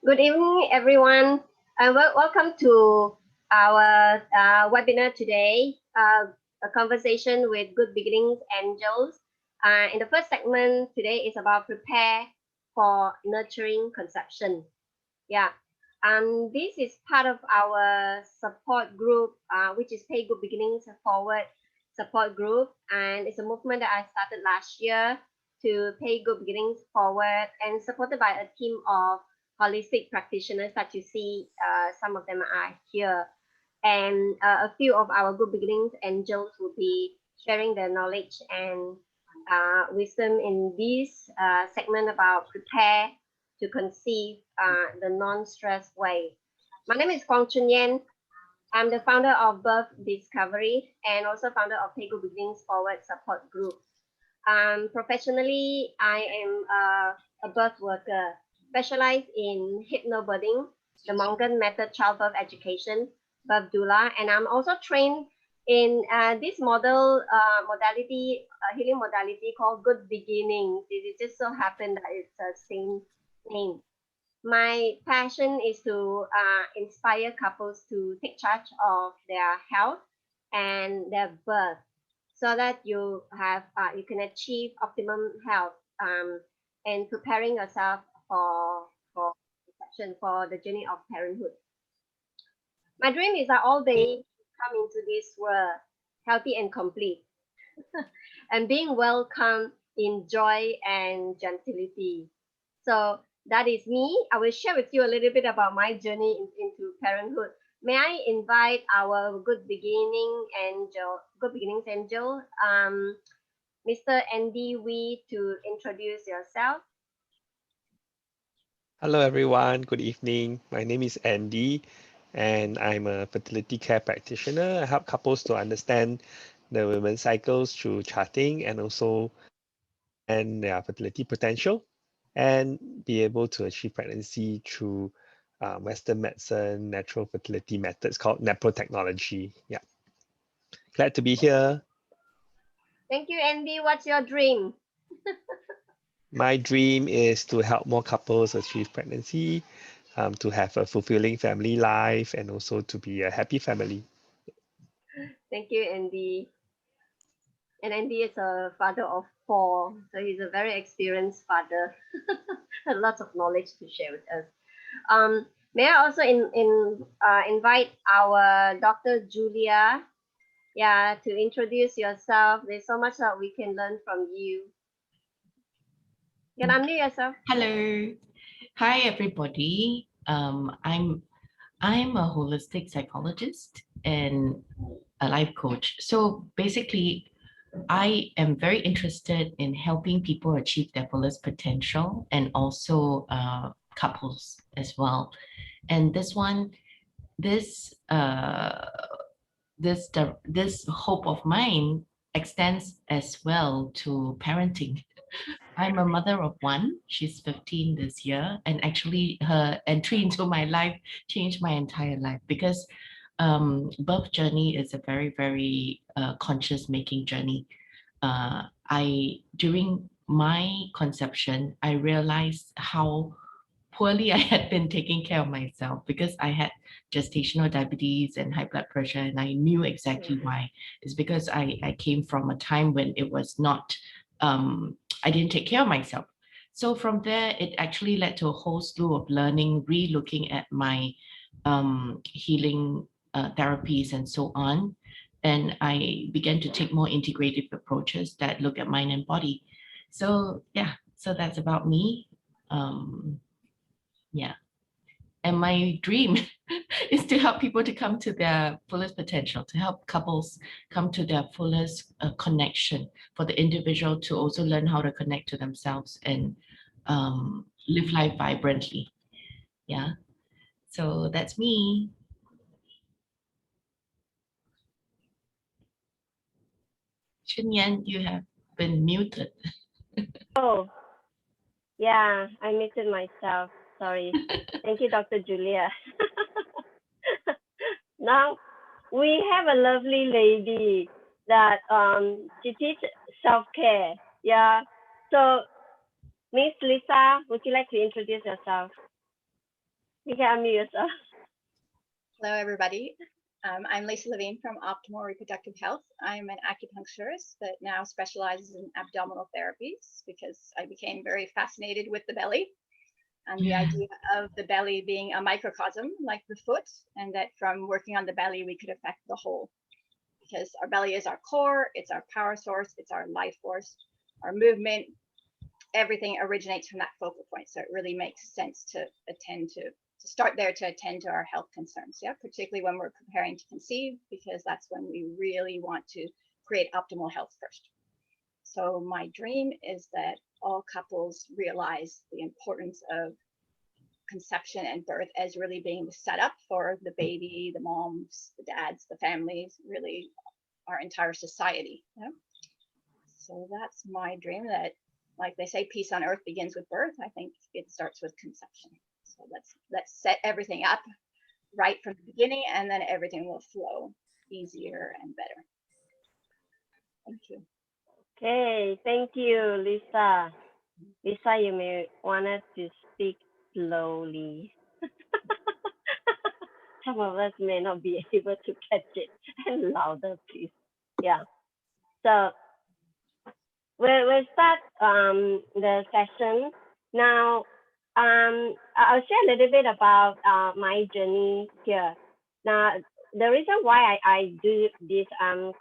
Good evening, everyone, and welcome to our webinar today, a conversation with Good Beginnings Angels. In the first segment today is about prepare for nurturing conception. Yeah, this is part of our support group, which is Pay Good Beginnings Forward support group, and it's a movement that I started last year to pay good beginnings forward and supported by a team of holistic practitioners that you see. Some of them are here, and a few of our good beginnings angels will be sharing their knowledge and wisdom in this segment about prepare to conceive the non-stress way. My name is Choon Yen. I'm the founder of Birth Discovery and also founder of Pay Good Beginnings Forward Support Group. Professionally, I am a birth worker specialized in hypnobirthing, the Mongan method childbirth education, birth doula, and I'm also trained in this modality, healing modality called Good Beginnings. It just so happened that it's the same name. My passion is to inspire couples to take charge of their health and their birth so that you can achieve optimum health and preparing yourself for conception, for the journey of parenthood. My dream is that all they come into this world healthy and complete and being welcomed in joy and gentility. So that is me. I will share with you a little bit about my journey into parenthood. May I invite our good beginnings angel, Mr. Andy Wee, to introduce yourself. Hello everyone, good evening. My name is Andy and I'm a fertility care practitioner. I help couples to understand the women's cycles through charting and also and their fertility potential and be able to achieve pregnancy through Western medicine, natural fertility methods called NAPRO technology. Yeah, glad to be here. Thank you, Andy. What's your dream? My dream is to help more couples achieve pregnancy, to have a fulfilling family life, and also to be a happy family. Thank you, Andy. And Andy is a father of 4, so he's a very experienced father. Lots of knowledge to share with us. May I also invite our Dr. Julia, to introduce yourself. There's so much that we can learn from you. You can unmute yourself. Hello. Hi, everybody. I'm a holistic psychologist and a life coach. So basically, I am very interested in helping people achieve their fullest potential and also couples as well. And this hope of mine extends as well to parenting. I'm a mother of 1. She's 15 this year, and actually her entry into my life changed my entire life because birth journey is a very, very conscious making journey. During my conception, I realized how poorly I had been taking care of myself because I had gestational diabetes and high blood pressure, and I knew exactly why. It's because I came from a time when it was not, I didn't take care of myself. So from there, it actually led to a whole slew of learning, re-looking at my healing therapies and so on. And I began to take more integrative approaches that look at mind and body. So yeah, so that's about me. Yeah. And my dream is to help people to come to their fullest potential, to help couples come to their fullest connection, for the individual to also learn how to connect to themselves and live life vibrantly. Yeah. So that's me. Choon Yen, you have been muted. Oh, yeah, I muted myself. Sorry. Thank you, Dr. Julia. Now, we have a lovely lady that she teaches self-care. Yeah. So, Miss Lisa, would you like to introduce yourself? You can unmute yourself. Hello, everybody. I'm Lisa Levine from Optimal Reproductive Health. I'm an acupuncturist that now specializes in abdominal therapies because I became very fascinated with the belly and the idea of the belly being a microcosm like the foot, and that from working on the belly, we could affect the whole. Because our belly is our core, it's our power source, it's our life force, our movement, everything originates from that focal point. So it really makes sense to start there to attend to our health concerns. Yeah, particularly when we're preparing to conceive, because that's when we really want to create optimal health first. So my dream is that all couples realize the importance of conception and birth as really being the setup for the baby, the moms, the dads, the families, really our entire society. Yeah? So that's my dream, that, like they say, peace on earth begins with birth. I think it starts with conception. So let's set everything up right from the beginning, and then everything will flow easier and better. Thank you. Okay, thank you, Lisa. Lisa, you may want us to speak slowly. Some of us may not be able to catch it, and louder, please. Yeah. So we'll start the session now. I'll share a little bit about my journey here. Now, the reason why I do this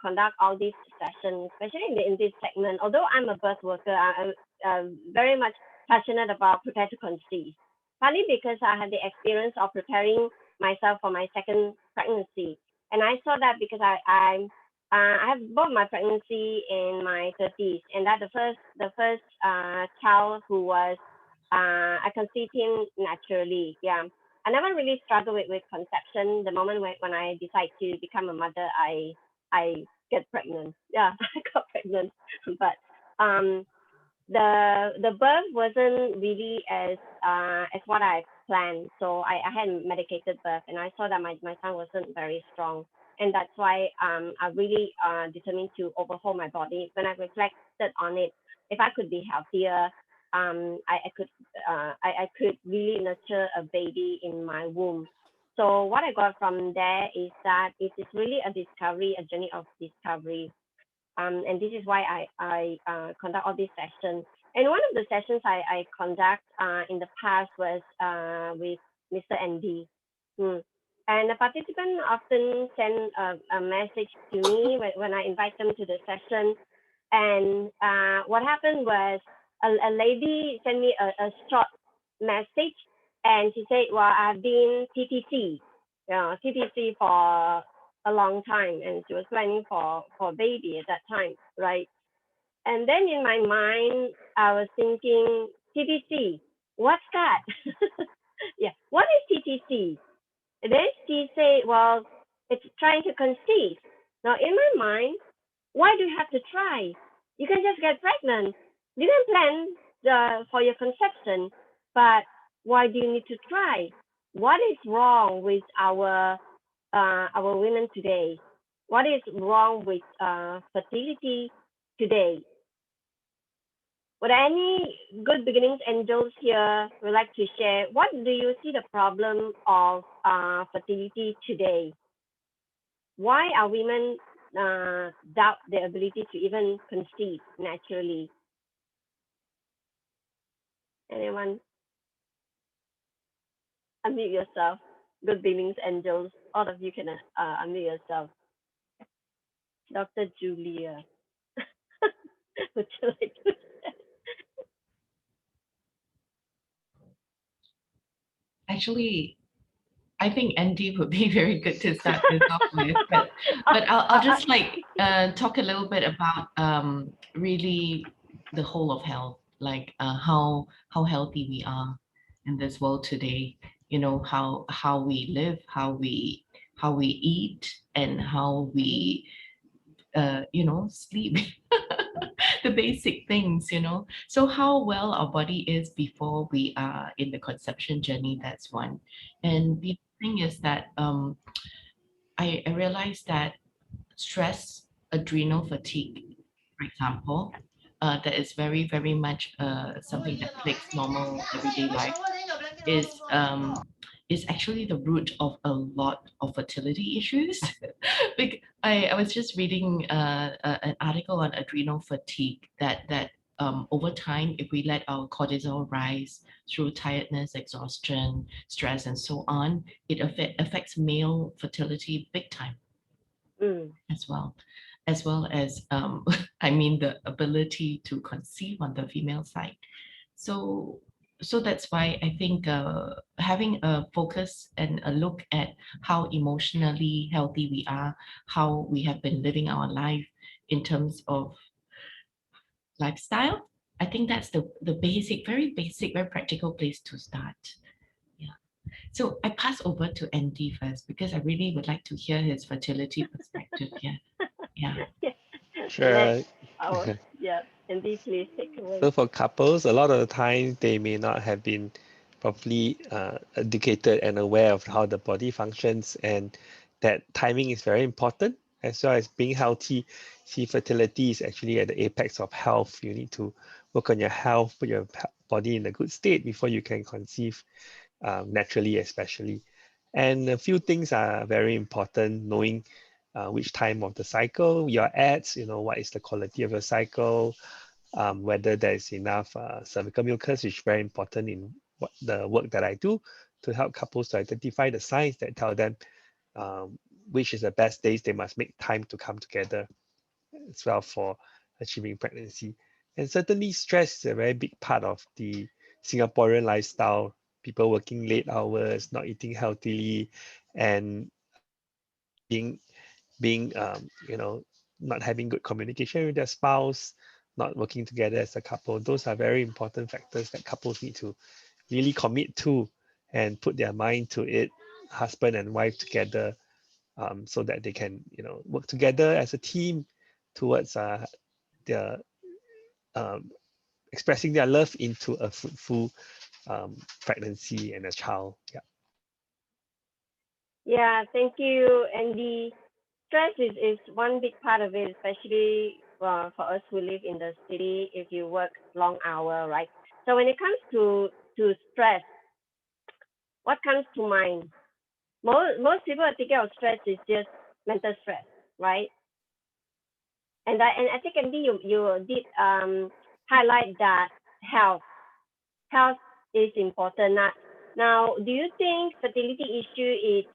conduct all these sessions, especially in this segment, although I'm a birth worker, I'm very much passionate about prepare to conceive. Partly because I had the experience of preparing myself for my second pregnancy, and I saw that because I have both my pregnancy in my 30s, and that the first child who was I conceived him naturally. Yeah, I never really struggled with conception. The moment when I decide to become a mother, I get pregnant. Yeah, I got pregnant, but the birth wasn't really as what I planned. So I had medicated birth, and I saw that my son wasn't very strong, and that's why I really determined to overhaul my body. When I reflected on it, if I could be healthier, I could really nurture a baby in my womb. So what I got from there is that it is really a discovery, a journey of discovery. And this is why I conduct all these sessions. And one of the sessions I conduct in the past was with Mr. Andy. And the participant often send a message to me when I invite them to the session. And what happened was a lady sent me a short message, and she said, well, I've been TTC, TTC for a long time, and she was planning for baby at that time, right? And then in my mind, I was thinking, TTC, what's that? Yeah, what is TTC? And then she said, well, it's trying to conceive. Now, in my mind, why do you have to try? You can just get pregnant. You can plan for your conception, but why do you need to try? What is wrong with our women today? What is wrong with fertility today? Would any good beginnings angels here would like to share? What do you see the problem of fertility today? Why are women doubt their ability to even conceive naturally? Anyone? Unmute yourself. Good beginnings angels. All of you can unmute yourself. Dr. Julia. Would you like to share? Actually, I think Andy would be very good to start this off with, but I'll just like talk a little bit about really the whole of health, like how healthy we are in this world today. You know, how we live, how we eat, and how we sleep. The basic things, so how well our body is before we are in the conception journey, that's one. And the thing is that I realized that stress, adrenal fatigue, for example, that is very, very much something that plagues normal everyday life, is is actually the root of a lot of fertility issues. I was just reading an article on adrenal fatigue that over time, if we let our cortisol rise through tiredness, exhaustion, stress, and so on, it affects male fertility big time as well. As well as, I mean, the ability to conceive on the female side. So that's why I think having a focus and a look at how emotionally healthy we are, how we have been living our life in terms of lifestyle, I think that's the basic, very practical place to start. Yeah. So I pass over to Andy first because I really would like to hear his fertility perspective here. Yeah. Sure. Yeah, Andy, please take away. So for couples, a lot of the time they may not have been properly educated and aware of how the body functions, and that timing is very important as well as being healthy. See, fertility is actually at the apex of health. You need to work on your health, put your body in a good state before you can conceive naturally, especially. And a few things are very important, knowing which time of the cycle you're at, what is the quality of your cycle, whether there is enough cervical mucus, which is very important in the work that I do to help couples to identify the signs that tell them which is the best days they must make time to come together as well for achieving pregnancy. And certainly stress is a very big part of the Singaporean lifestyle. People working late hours, not eating healthily, and being not having good communication with their spouse, not working together as a couple. Those are very important factors that couples need to really commit to and put their mind to it, husband and wife together, so that they can work together as a team towards their expressing their love into a fruitful pregnancy and a child. Yeah. Yeah, thank you, Andy. Stress is one big part of it, especially for us who live in the city. If you work long hour, right? So when it comes to stress, what comes to mind? Most people are thinking of stress is just mental stress, right? And I think Andy, you did highlight that health health is important. Now, do you think fertility issue is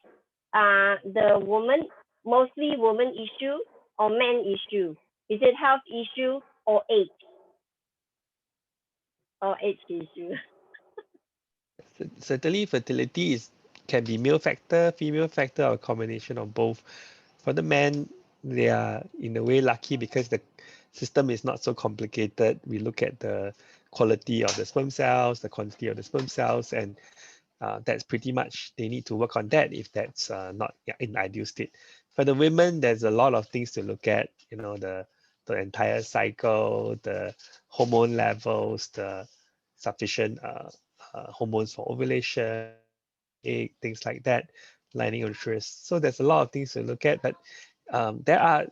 the mostly woman issue or man issue? Is it health issue or age issue? Certainly, fertility can be male factor, female factor, or a combination of both. For the men, they are in a way lucky because the system is not so complicated. We look at the quality of the sperm cells, the quantity of the sperm cells, and that's pretty much they need to work on that if that's not in ideal state. For the women, there's a lot of things to look at. The entire cycle, the hormone levels, the sufficient hormones for ovulation, egg, things like that, lining of uterus. So there's a lot of things to look at, but there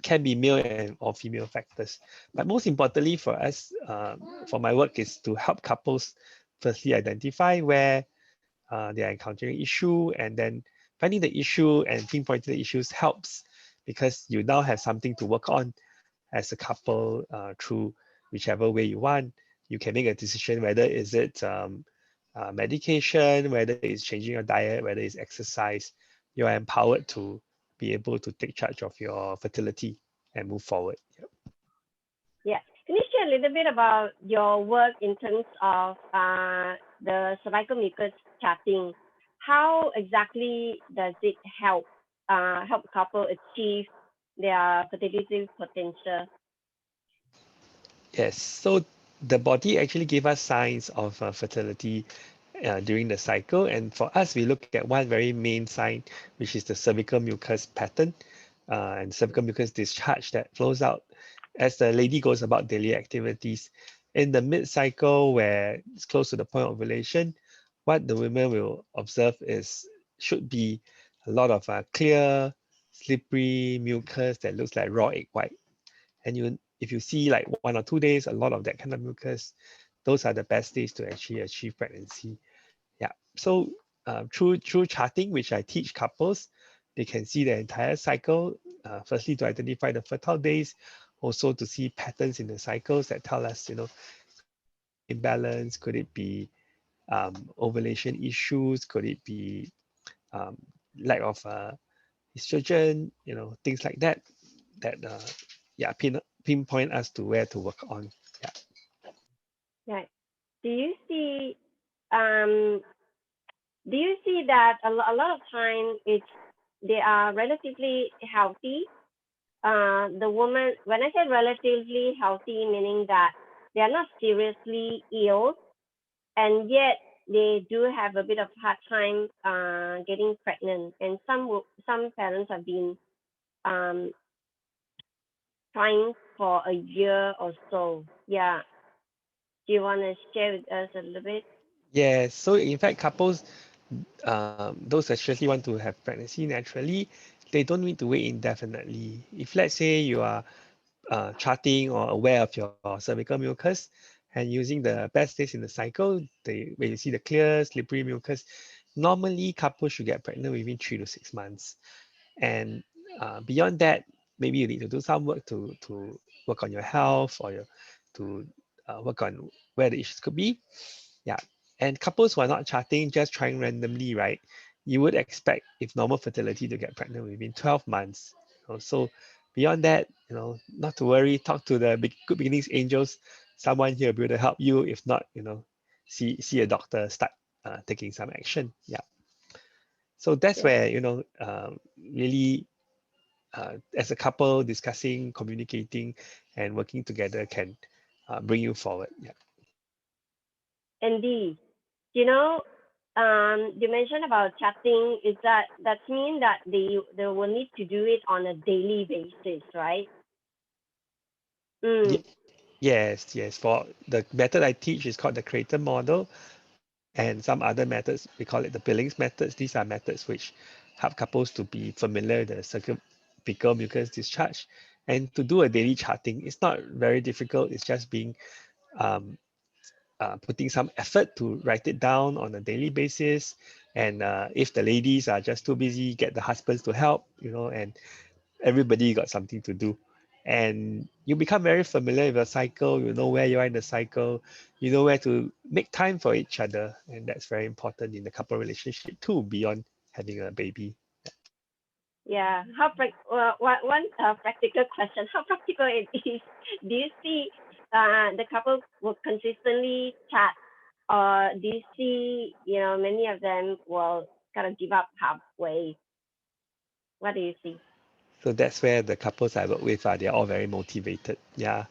can be male and or female factors. But most importantly for us, for my work, is to help couples firstly identify where they are encountering issue, and then finding the issue and pinpointing the issues helps because you now have something to work on as a couple through whichever way you want. You can make a decision whether is it medication, whether it's changing your diet, whether it's exercise. You are empowered to be able to take charge of your fertility and move forward. Yep. Yeah. Can you share a little bit about your work in terms of the cervical mucus charting? How exactly does it help couple achieve their fertility potential? Yes, so the body actually gave us signs of fertility during the cycle. And for us, we look at one very main sign, which is the cervical mucus pattern and cervical mucus discharge that flows out as the lady goes about daily activities. In the mid-cycle, where it's close to the point of ovulation, what the women will observe should be a lot of clear, slippery mucus that looks like raw egg white. And if you see like 1 or 2 days, a lot of that kind of mucus, those are the best days to actually achieve pregnancy. Yeah. So through charting, which I teach couples, they can see the entire cycle. Firstly, to identify the fertile days, also to see patterns in the cycles that tell us, imbalance. Could it be ovulation issues? Could it be um, lack of estrogen? Things like that. That yeah, pinpoint us to where to work on. Yeah. Right. Do you see um that a lot of time they are relatively healthy? The woman, when I say relatively healthy, meaning that they are not seriously ill, and yet they do have a bit of hard time getting pregnant, and some parents have been um, trying for a year or so. Yeah. Do you want to share with us a little bit? Yeah. So in fact, couples, those especially want to have pregnancy naturally, they don't need to wait indefinitely. If let's say you are charting or aware of your cervical mucus and using the best days in the cycle, when you see the clear, slippery mucus, normally couples should get pregnant within 3 to 6 months. And beyond that, maybe you need to do some work to work on your health or to work on where the issues could be. Yeah. And couples who are not charting, just trying randomly, right? You would expect if normal fertility to get pregnant within 12 months. So beyond that, not to worry, talk to the Good Beginnings angels. Someone here will be able to help you. If not, see a doctor, start taking some action. Yeah. So that's Yeah. where, really as a couple discussing, communicating, and working together can bring you forward. Yeah. Indeed. You mentioned about chatting. Is that mean that they will need to do it on a daily basis, right? Ye- Mm, Yes, yes. For the method I teach is called the Creighton model, and some other methods, we call it the Billings methods. These are methods which help couples to be familiar with the cervical mucus discharge and to do a daily charting. It's not very difficult. It's just being um, putting some effort to write it down on a daily basis. And if the ladies are just too busy, get the husbands to help, and everybody got something to do. And you become very familiar with your cycle, you know where you are in the cycle, you know where to make time for each other. And that's very important in the couple relationship too, beyond having a baby. yeah. One practical question. How practical it is? Do you see the couple will consistently chat, or do you see many of them will kind of give up halfway? What do you see? So that's where the couples I work with are, they're all very motivated. Yeah.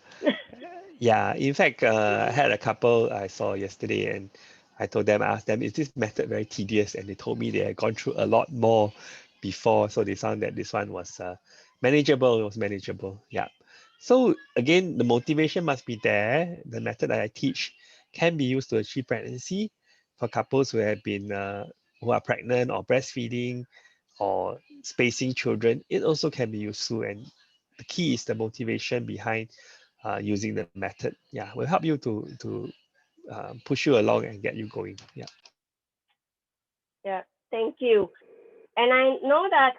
Yeah, in fact, I had a couple I saw yesterday, and I told them, I asked them, is this method very tedious? And they told me they had gone through a lot more before, so they found that this one was manageable. It was manageable. Yeah. So again, the motivation must be there. The method that I teach can be used to achieve pregnancy for couples who are pregnant or breastfeeding or spacing children. It also can be useful, and the key is the motivation behind using the method. Yeah, will help you to push you along and get you going. Yeah. Yeah. Thank you. And I know that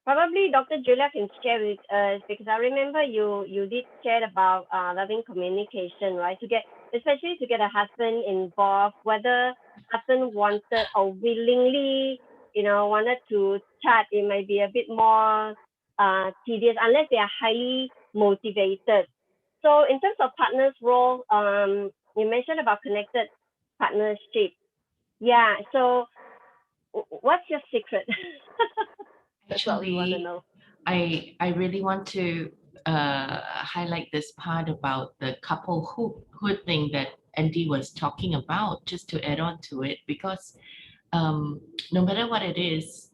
probably Dr. Julia can share with us, because I remember you did share about loving communication, right? Especially to get a husband involved, whether husband wanted or willingly, wanted to chat, it might be a bit more tedious unless they are highly motivated. So in terms of partners' role, you mentioned about connected partnership. Yeah. So what's your secret? That's what we want to Actually, know. I really want to highlight this part about the couplehood thing that Andy was talking about, just to add on to it, because no matter what it is,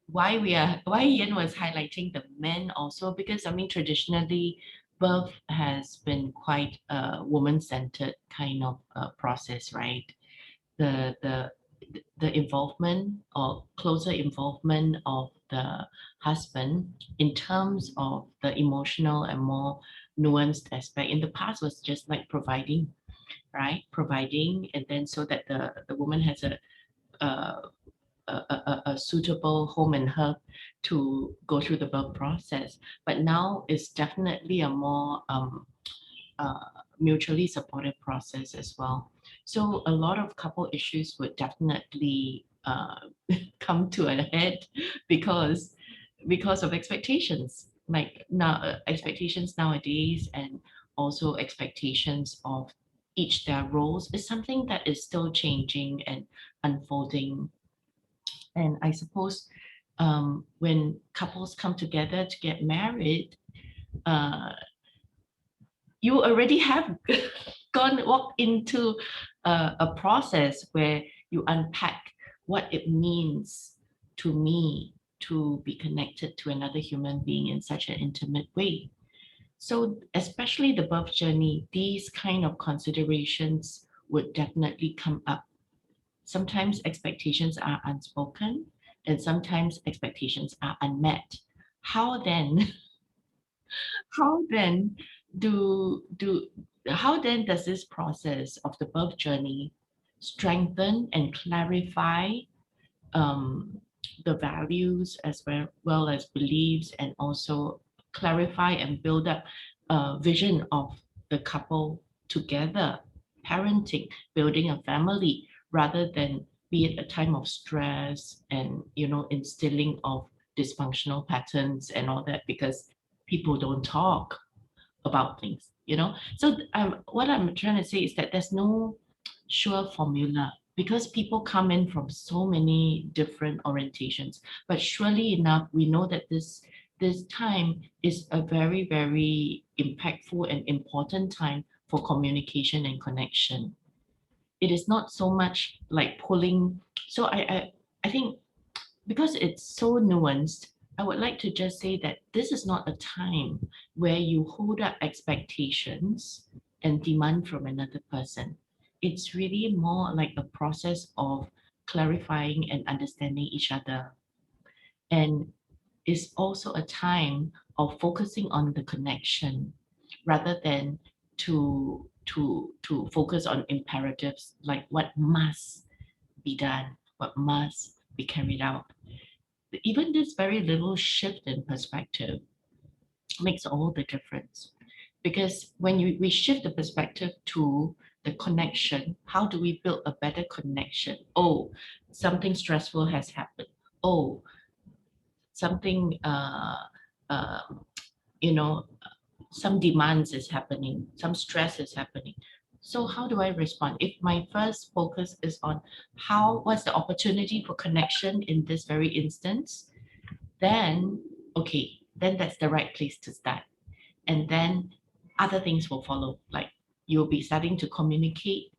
why Ian was highlighting the men also, because I mean traditionally birth has been quite a woman-centered kind of process, right? The the the involvement or closer involvement of the husband in terms of the emotional and more nuanced aspect in the past was just like providing, right? Providing, and then so that the woman has a a suitable home and herb to go through the birth process. But now it's definitely a more mutually supportive process as well. So a lot of couple issues would definitely come to a head because of expectations, like now expectations nowadays, and also expectations of each their roles is something that is still changing and unfolding. And I suppose when couples come together to get married, uh, you already have walked into a process where you unpack what it means to me to be connected to another human being in such an intimate way. So especially the birth journey, these kind of considerations would definitely come up. Sometimes expectations are unspoken and sometimes expectations are unmet. How then how then do how then does this process of the birth journey strengthen and clarify the values as well as beliefs, and also clarify and build up a vision of the couple together, parenting, building a family, rather than be it a time of stress and instilling of dysfunctional patterns and all that, because people don't talk about things. So what I'm trying to say is that there's no sure formula, because people come in from so many different orientations. But surely enough, we know that this time is a very, very impactful and important time for communication and connection. It is not so much like pulling. So I think because it's so nuanced, I would like to just say that this is not a time where you hold up expectations and demand from another person. It's really more like a process of clarifying and understanding each other. And it's also a time of focusing on the connection rather than to focus on imperatives like what must be done, what must be carried out. Even this very little shift in perspective makes all the difference. Because when we shift the perspective to the connection, how do we build a better connection? Oh, something stressful has happened. Oh, something, uh, you know, some demands is happening, some stress is happening. So how do I respond? If my first focus is on what's the opportunity for connection in this very instance, then okay, then that's the right place to start. And then other things will follow. Like you'll be starting to communicate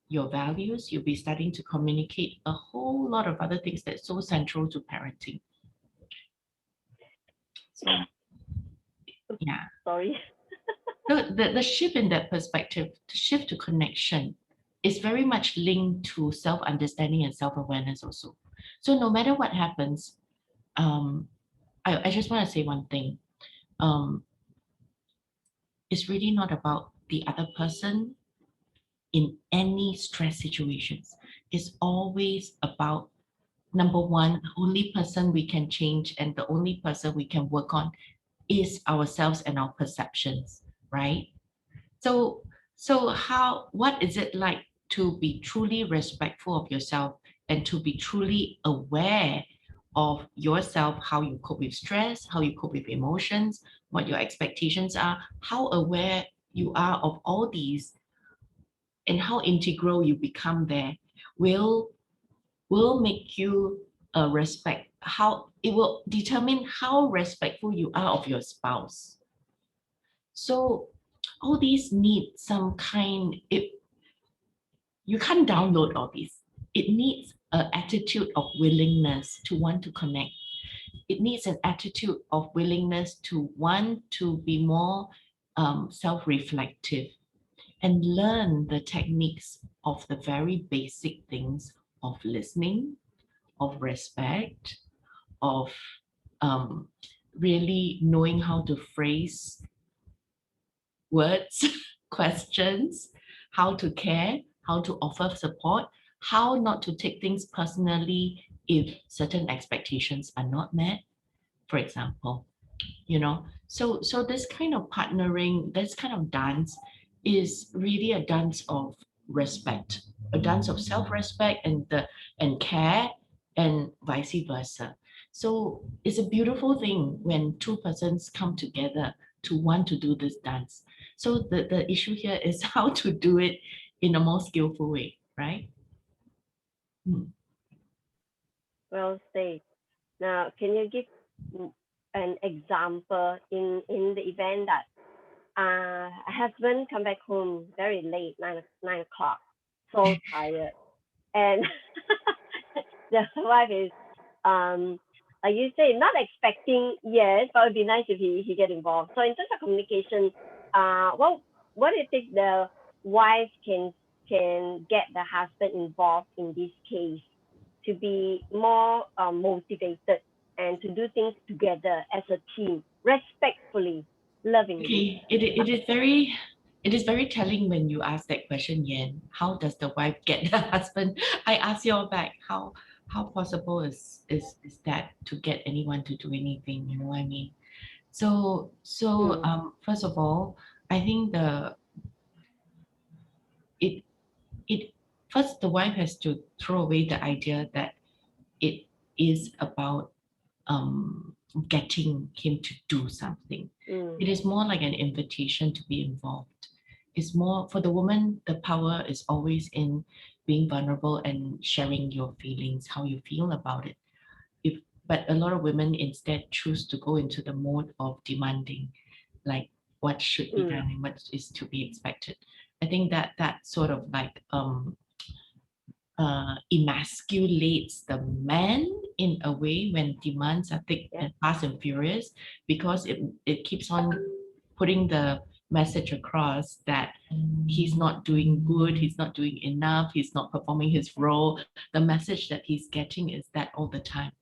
your values, you'll be starting to communicate a whole lot of other things that's so central to parenting. So yeah. Sorry. So the shift in that perspective, the shift to connection, is very much linked to self-understanding and self-awareness also. So no matter what happens, I just want to say one thing. It's really not about the other person in any stress situations. It's always about, number one, the only person we can change and the only person we can work on is ourselves and our perceptions, right? So what is it like to be truly respectful of yourself and to be truly aware of yourself, how you cope with stress, how you cope with emotions, what your expectations are, how aware you are of all these, and how integral you become there will make you it will determine how respectful you are of your spouse. So all these need some kind, you can't download all these. It needs an attitude of willingness to want to connect. It needs an attitude of willingness to want to be more self-reflective and learn the techniques of the very basic things of listening, of respect, of really knowing how to phrase words, questions, how to care, how to offer support, how not to take things personally if certain expectations are not met, for example. So this kind of partnering, this kind of dance is really a dance of respect, a dance of self-respect and care, and vice versa. So it's a beautiful thing when two persons come together to want to do this dance. So the issue here is how to do it in a more skillful way, right? Well said. Now, can you give an example in the event that a husband come back home very late, 9 o'clock, so tired, and the wife is like you say, not expecting, yes, but it'd be nice if he get involved. So in terms of communication, what do you think the wife can get the husband involved in this case to be more motivated and to do things together as a team, respectfully, lovingly? Okay, it is very telling when you ask that question, Yen. How does the wife get the husband? I ask you all back. How possible is that to get anyone to do anything? You know what I mean? So first of all, I think it it first the wife has to throw away the idea that it is about getting him to do something. It is more like an invitation to be involved. It's more for the woman, the power is always in being vulnerable and sharing your feelings, how you feel about it. But a lot of women instead choose to go into the mode of demanding, like what should be done and what is to be expected. I think that sort of like emasculates the man in a way when demands are thick and fast and furious, because it keeps on putting the message across that he's not doing good, he's not doing enough, he's not performing his role. The message that he's getting is that all the time.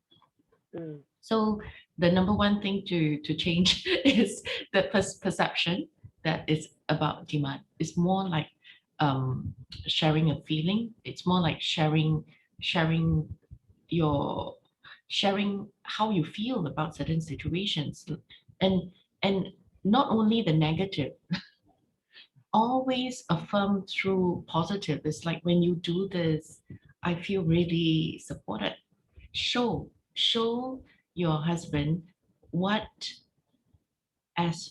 So the number one thing to change is the perception that it's about demand. It's more like sharing a feeling. It's more like sharing how you feel about certain situations, and not only the negative. Always affirm through positive. It's like when you do this, I feel really supported. Show your husband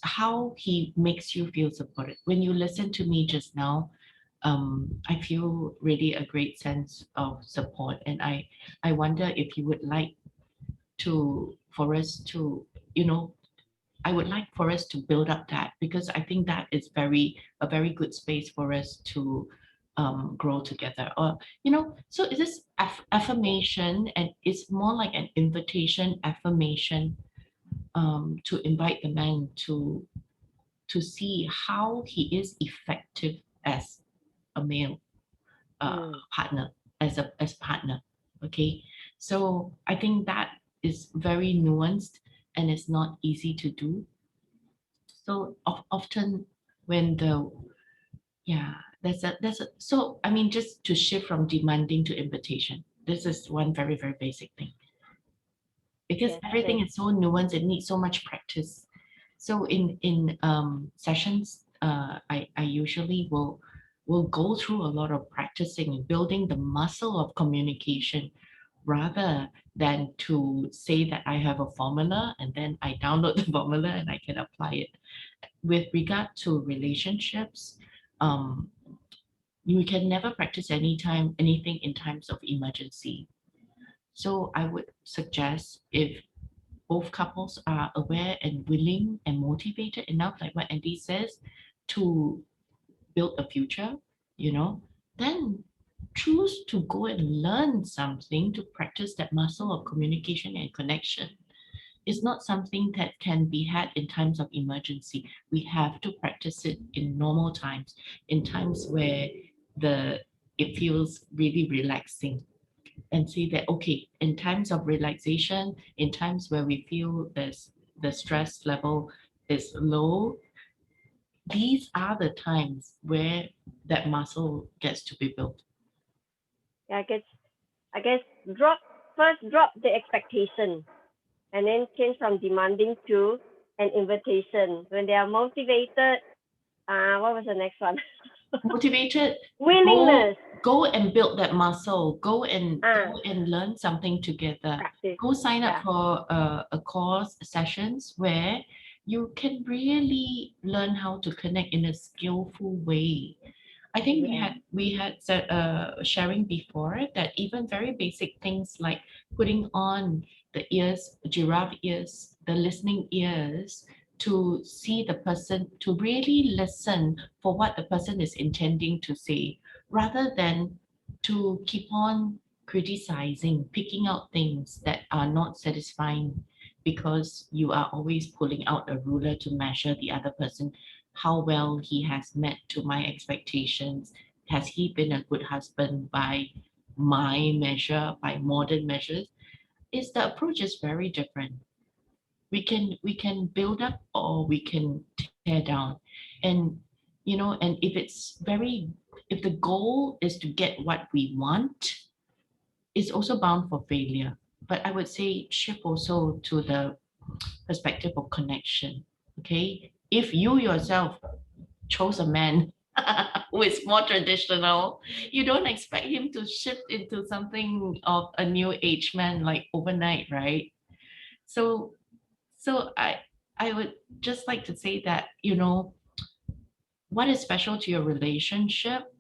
how he makes you feel supported. When you listen to me just now, I feel really a great sense of support, and I wonder if you would like for us to, I would like for us to build up that, because I think that is a very good space for us to grow together. Or so it is affirmation, and it's more like an invitation, affirmation, to invite the man to see how he is effective as a male partner, as a partner. Okay, so I think that is very nuanced and it's not easy to do. So often when so I mean, just to shift from demanding to invitation, this is one very, very basic thing, because everything is so nuanced, it needs so much practice. So in sessions, I usually will go through a lot of practicing and building the muscle of communication, rather than to say that I have a formula and then I download the formula and I can apply it. With regard to relationships, you can never practice anything in times of emergency. So I would suggest, if both couples are aware and willing and motivated enough, like what Andy says, to build a future, then choose to go and learn something to practice that muscle of communication and connection. It's not something that can be had in times of emergency. We have to practice it in normal times, in times where it feels really relaxing, and see that, okay, in times of relaxation, in times where we feel the stress level is low, these are the times where that muscle gets to be built. Yeah, I guess drop the expectation, and then change from demanding to an invitation. When they are motivated, what was the next one? Motivated, Willingness. go and build that muscle. Go Ah, and learn something together. practice. Go sign up Yeah. for a course sessions where you can really learn how to connect in a skillful way. I think Yeah. we had said sharing before that even very basic things like putting on the ears, giraffe ears, the listening ears to see the person, to really listen for what the person is intending to say, rather than to keep on criticizing, picking out things that are not satisfying because you are always pulling out a ruler to measure the other person, how well he has met to my expectations. Has he been a good husband by my measure, by modern measures? Is the approach is very different. We can build up or we can tear down. And and if the goal is to get what we want, it's also bound for failure. But I would say shift also to the perspective of connection. Okay, if you yourself chose a man who is more traditional, you don't expect him to shift into something of a new age man like overnight, right? So so I would just like to say that, what is special to your relationship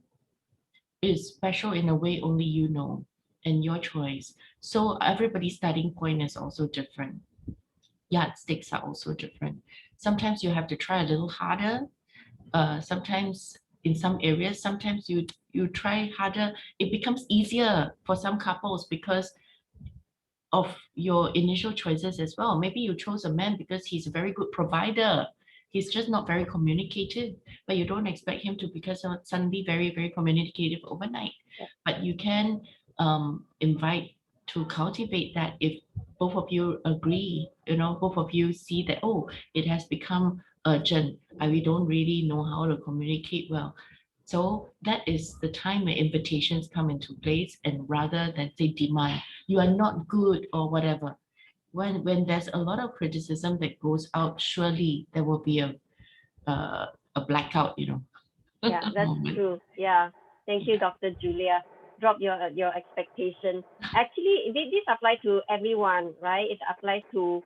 is special in a way only you know, and your choice. So everybody's starting point is also different. Yardsticks are also different. Sometimes you have to try a little harder. Sometimes in some areas, sometimes you try harder. It becomes easier for some couples because of your initial choices as well. Maybe you chose a man because he's a very good provider. He's just not very communicative, but you don't expect him to become suddenly very, very communicative overnight. Yeah. But you can invite to cultivate that if both of you agree, both of you see that, oh, it has become urgent. We don't really know how to communicate well. So that is the time when invitations come into place, and rather than say demand, you are not good or whatever. When there's a lot of criticism that goes out, surely there will be a blackout, Yeah, that's moment. true. Yeah. Thank you, Dr. Julia. Drop your expectation. Actually, this applies to everyone, right? It applies to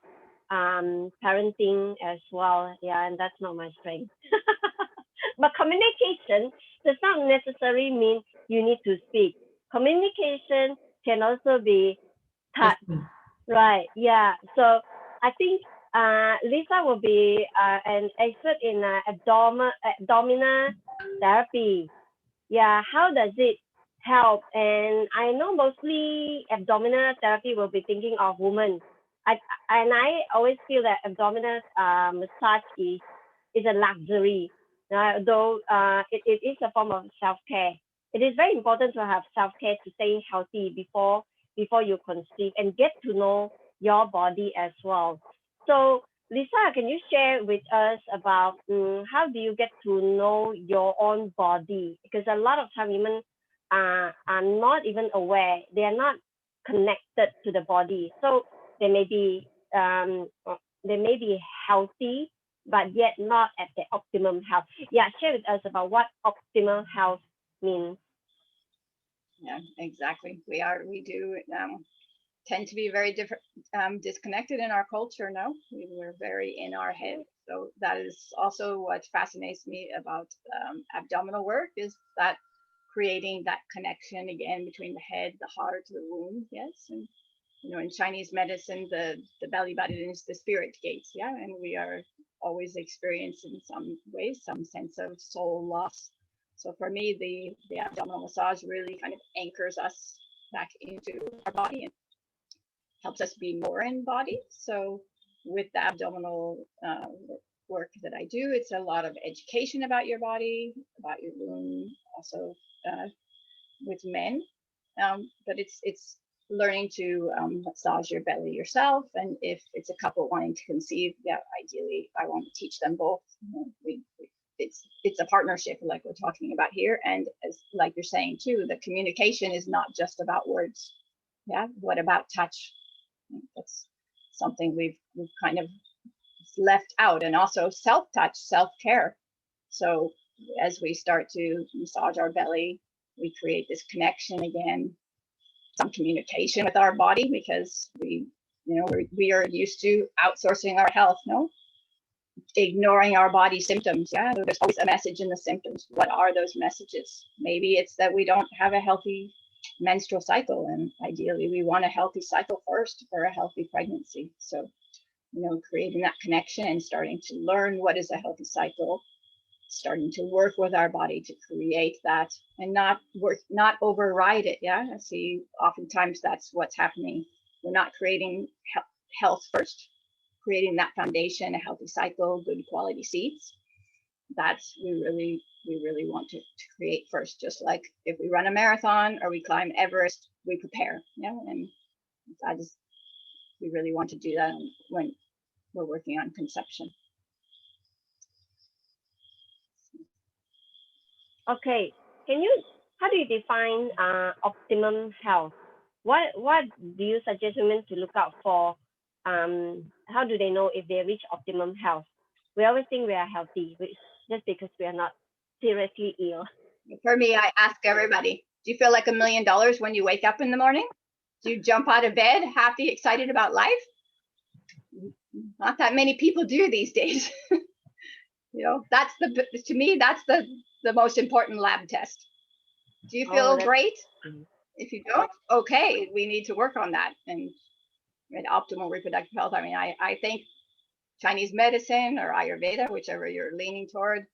parenting as well. Yeah, and that's not my strength. But communication does not necessarily mean you need to speak. Communication can also be touch. Listen. Right. Yeah. So I think Lisa will be an expert in abdominal therapy. Yeah. How does it help? And I know mostly abdominal therapy will be thinking of women. I and I always feel that abdominal massage is a luxury, though it is a form of self care. It is very important to have self care to stay healthy before you conceive and get to know your body as well. So, Lisa, can you share with us about how do you get to know your own body? Because a lot of time women are not even aware, they are not connected to the body. So they may be um, they may be healthy, but yet not at the optimum health. Yeah, share with us about what optimal health means. Yeah, exactly. We do tend to be very different, disconnected in our culture. No, we're very in our head. So that is also what fascinates me about abdominal work, is that creating that connection again between the head, the heart, the womb. Yes, and in Chinese medicine, the belly button is the spirit gates. Yeah, and we are always experiencing in some ways some sense of soul loss. So for me, the abdominal massage really kind of anchors us back into our body and helps us be more in body. So with the abdominal work that I do, it's a lot of education about your body, about your womb, also with men. But it's learning to massage your belly yourself. And if it's a couple wanting to conceive, yeah, ideally, I want to teach them both. We it's a partnership like we're talking about here. And as like you're saying too, the communication is not just about words. Yeah. What about touch? That's something we've kind of left out. And also self-touch, self-care. So as we start to massage our belly, we create this connection again, some communication with our body, because we are used to outsourcing our health, no? Ignoring our body symptoms. Yeah, there's always a message in the symptoms. What are those messages? Maybe it's that we don't have a healthy menstrual cycle, and ideally we want a healthy cycle first for a healthy pregnancy. So, creating that connection and starting to learn what is a healthy cycle, starting to work with our body to create that and not override it. Yeah, I see oftentimes that's what's happening. We're not creating health first, creating that foundation, a healthy cycle, good quality seeds. That's we really want to create first. Just like if we run a marathon or we climb Everest, we prepare. Yeah, and we really want to do that when we're working on conception. Okay, how do you define optimum health? What do you suggest women to look out for? How do they know if they reach optimum health? We always think we are healthy, just because we are not seriously ill. For me, I ask everybody, do you feel like $1 million when you wake up in the morning? Do you jump out of bed, happy, excited about life? Not that many people do these days. That's to me, that's the most important lab test. Do you feel great? If you don't, okay, we need to work on that. And optimal reproductive health, I mean, I think Chinese medicine or Ayurveda, whichever you're leaning toward,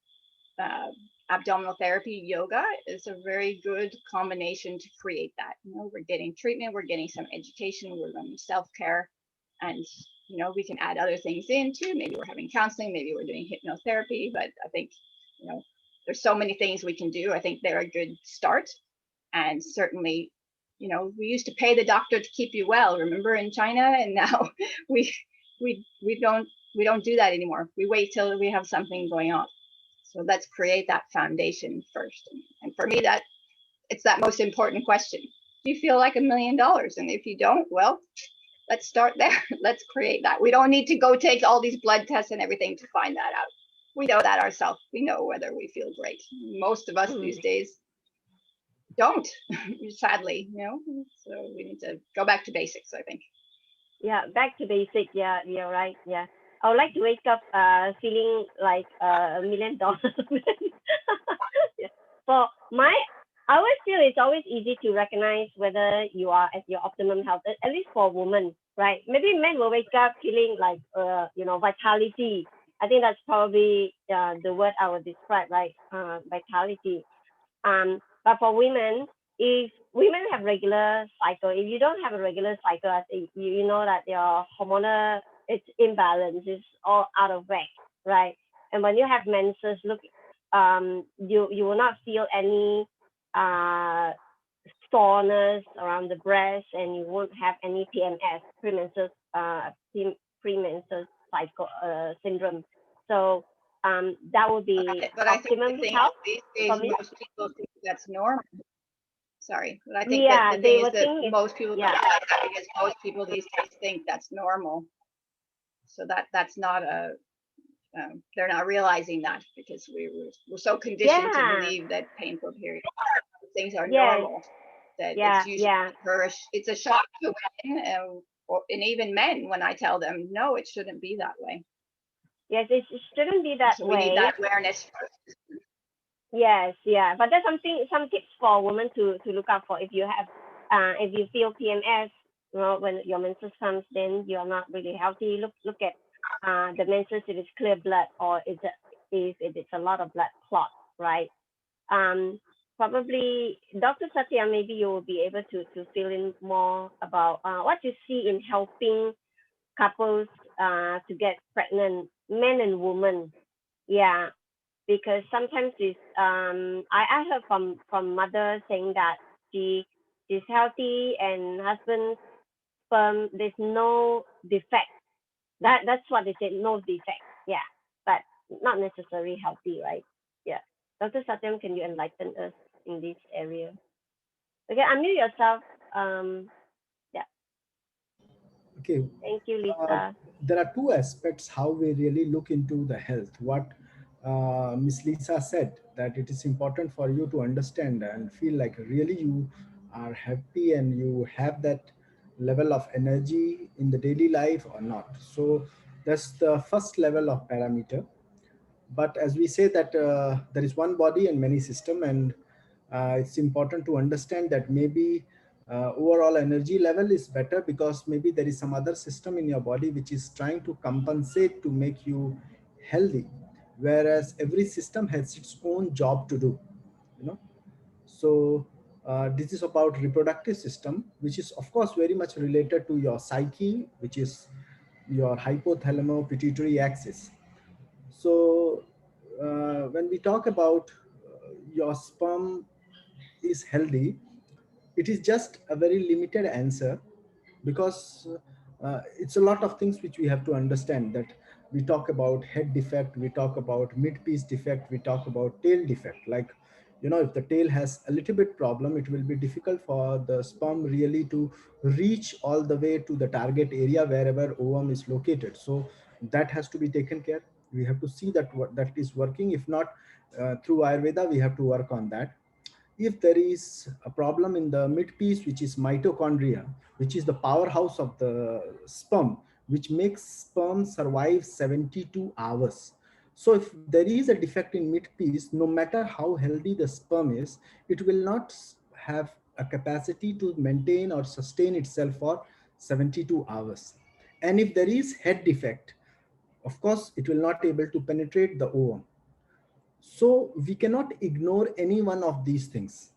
abdominal therapy, yoga is a very good combination to create that. We're getting treatment, we're getting some education, we're learning self-care, and we can add other things in too. Maybe we're having counseling, maybe we're doing hypnotherapy, but I think there's so many things we can do. I think they're a good start. And certainly, we used to pay the doctor to keep you well, remember, in China, and now we don't do that anymore. We wait till we have something going on. So let's create that foundation first. And for me, it's that most important question. Do you feel like $1 million? And if you don't, well, let's start there. Let's create that. We don't need to go take all these blood tests and everything to find that out. We know that ourselves. We know whether we feel great. Most of us these days don't, sadly, so we need to go back to basics, I think. Yeah, back to basic. Yeah, you're right. Yeah, I would like to wake up feeling like $1 million. Yeah. I always feel it's always easy to recognize whether you are at your optimum health, at least for women, right? Maybe men will wake up feeling like vitality. I think that's probably the word I would describe, right? Vitality. But for women, if women have regular cycle, if you don't have a regular cycle, you know that your hormonal it's imbalance, it's all out of whack, right? And when you have menses, you will not feel any soreness around the breast, and you won't have any PMS, premenstrual cycle syndrome. So that would be but optimum I think health these days for me. most people think that's normal. Sorry, but I think that the thing is that most people don't like that, because most people these days think that's normal. So that's not they're not realizing that, because we're so conditioned to believe that painful periods, things are normal. That it's usually it's a shock to women and even men when I tell them, no, it shouldn't be that way. Yes, it shouldn't be that way. We need that awareness first. Yes, yeah, but there's some tips for women to look out for. If you feel PMS, when your menses comes, then you are not really healthy. Look at the menses, if it's clear blood, or if it's a lot of blood clot, right? Probably Dr. Satya, maybe you will be able to fill in more about what you see in helping couples to get pregnant, men and women. Yeah, because sometimes it's I heard from mother saying that she is healthy and husband's sperm, there's no defect. That's what they said, no defect. Yeah, but not necessarily healthy, right? Yeah. Dr. Satyam, can you enlighten us in this area? Okay, unmute yourself. Yeah. Okay, Thank you, uh, Lisa. there are two aspects how we really look into the health. What Miss Lisa said, that it is important for you to understand and feel like really you are happy and you have that level of energy in the daily life or not. So that's the first level of parameter. But as we say that there is one body and many system, and it's important to understand that maybe overall energy level is better because maybe there is some other system in your body which is trying to compensate to make you healthy, whereas every system has its own job to do, you know. So this is about reproductive system, which is of course very much related to your psyche, which is your hypothalamo pituitary axis. So when we talk about your sperm is healthy, it is just a very limited answer, because it's a lot of things which we have to understand. That we talk about head defect, we talk about mid piece defect, we talk about tail defect. Like, you know, if the tail has a little bit problem, it will be difficult for the sperm really to reach all the way to the target area wherever ovum is located. So that has to be taken care. We have to see that what that is working. If not, through Ayurveda we have to work on that. If there is a problem in the mid piece, which is mitochondria, which is the powerhouse of the sperm, which makes sperm survive 72 hours. So if there is a defect in mid piece, no matter how healthy the sperm is, it will not have a capacity to maintain or sustain itself for 72 hours. And if there is head defect, of course it will not able to penetrate the ovum. So we cannot ignore any one of these things.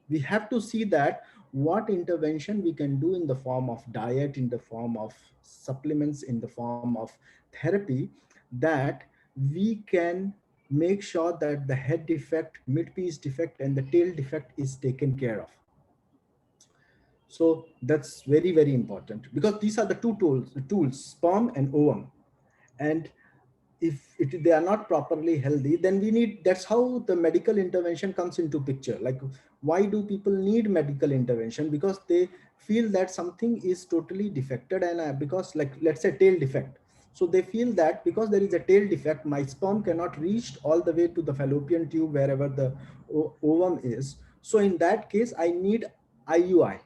We have to see that what intervention we can do in the form of diet, in the form of supplements, in the form of therapy, that we can make sure that the head defect, mid piece defect, and the tail defect is taken care of. So that's very, very important, because these are the tools, sperm and ovum. And if they are not properly healthy, then we need, that's how the medical intervention comes into picture. Like, why do people need medical intervention? Because they feel that something is totally defected, and because, like, let's say tail defect, so they feel that because there is a tail defect, my sperm cannot reach all the way to the fallopian tube wherever the ovum is. So in that case I need IUI.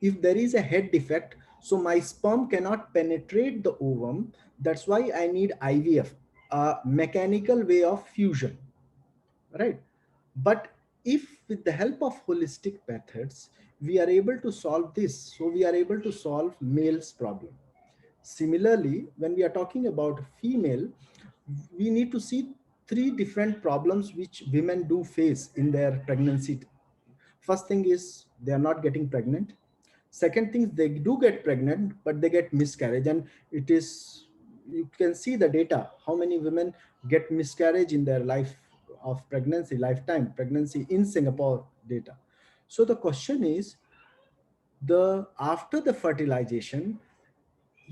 If there is a head defect, so my sperm cannot penetrate the ovum, that's why I need IVF, a mechanical way of fusion, right? But if with the help of holistic methods we are able to solve this, so we are able to solve male's problem. Similarly, when we are talking about female, we need to see three different problems which women do face in their pregnancy. First thing is they are not getting pregnant. Second thing, they do get pregnant, but they get miscarriage. And it is, you can see the data, how many women get miscarriage in their life of pregnancy, lifetime pregnancy in Singapore data. So the question is, the after the fertilization,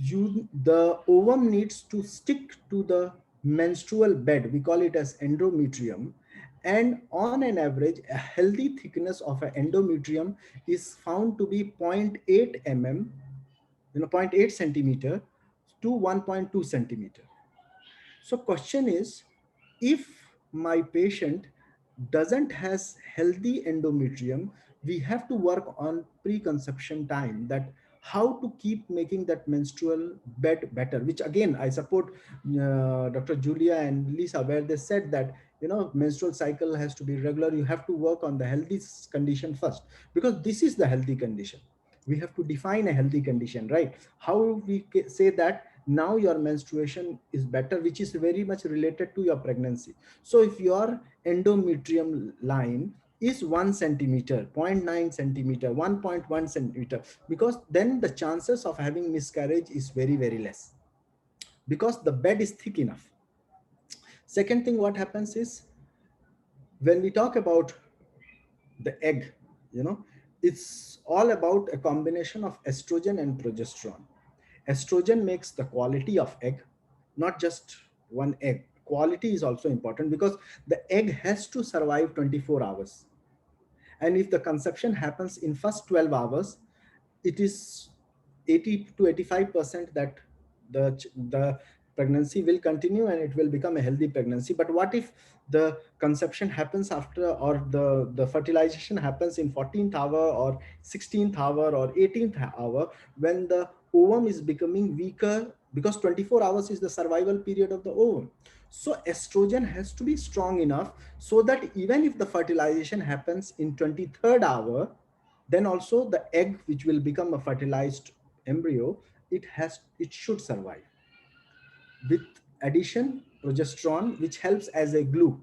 the ovum needs to stick to the menstrual bed, we call it as endometrium, and on an average a healthy thickness of an endometrium is found to be zero point 0.8 mm, zero point 0.8 centimeter to 1.2 centimeter. So question is, if my patient doesn't has healthy endometrium, we have to work on preconception time, that how to keep making that menstrual bed better, which again I support Dr. Julia and Lisa, where they said that, you know, menstrual cycle has to be regular. You have to work on the healthy condition first, because this is the healthy condition. We have to define a healthy condition, right? How we say that now your menstruation is better, which is very much related to your pregnancy. So if your endometrium line is 1 centimeter, zero point 0.9 centimeter, 1.1 centimeter, because then the chances of having miscarriage is very, very less, because the bed is thick enough. Second thing what happens is, when we talk about the egg, you know, it's all about a combination of estrogen and progesterone. Estrogen makes the quality of egg, not just one egg, quality is also important, because the egg has to survive 24 hours. And if the conception happens in first 12 hours, it is 80 to 85% that the pregnancy will continue and it will become a healthy pregnancy. But what if the conception happens after, or the fertilization happens in 14th hour or 16th hour or 18th hour, when the ovum is becoming weaker, because 24 hours is the survival period of the ovum. So estrogen has to be strong enough so that even if the fertilization happens in 23rd hour, then also the egg, which will become a fertilized embryo, it should survive. With addition progesterone, which helps as a glue,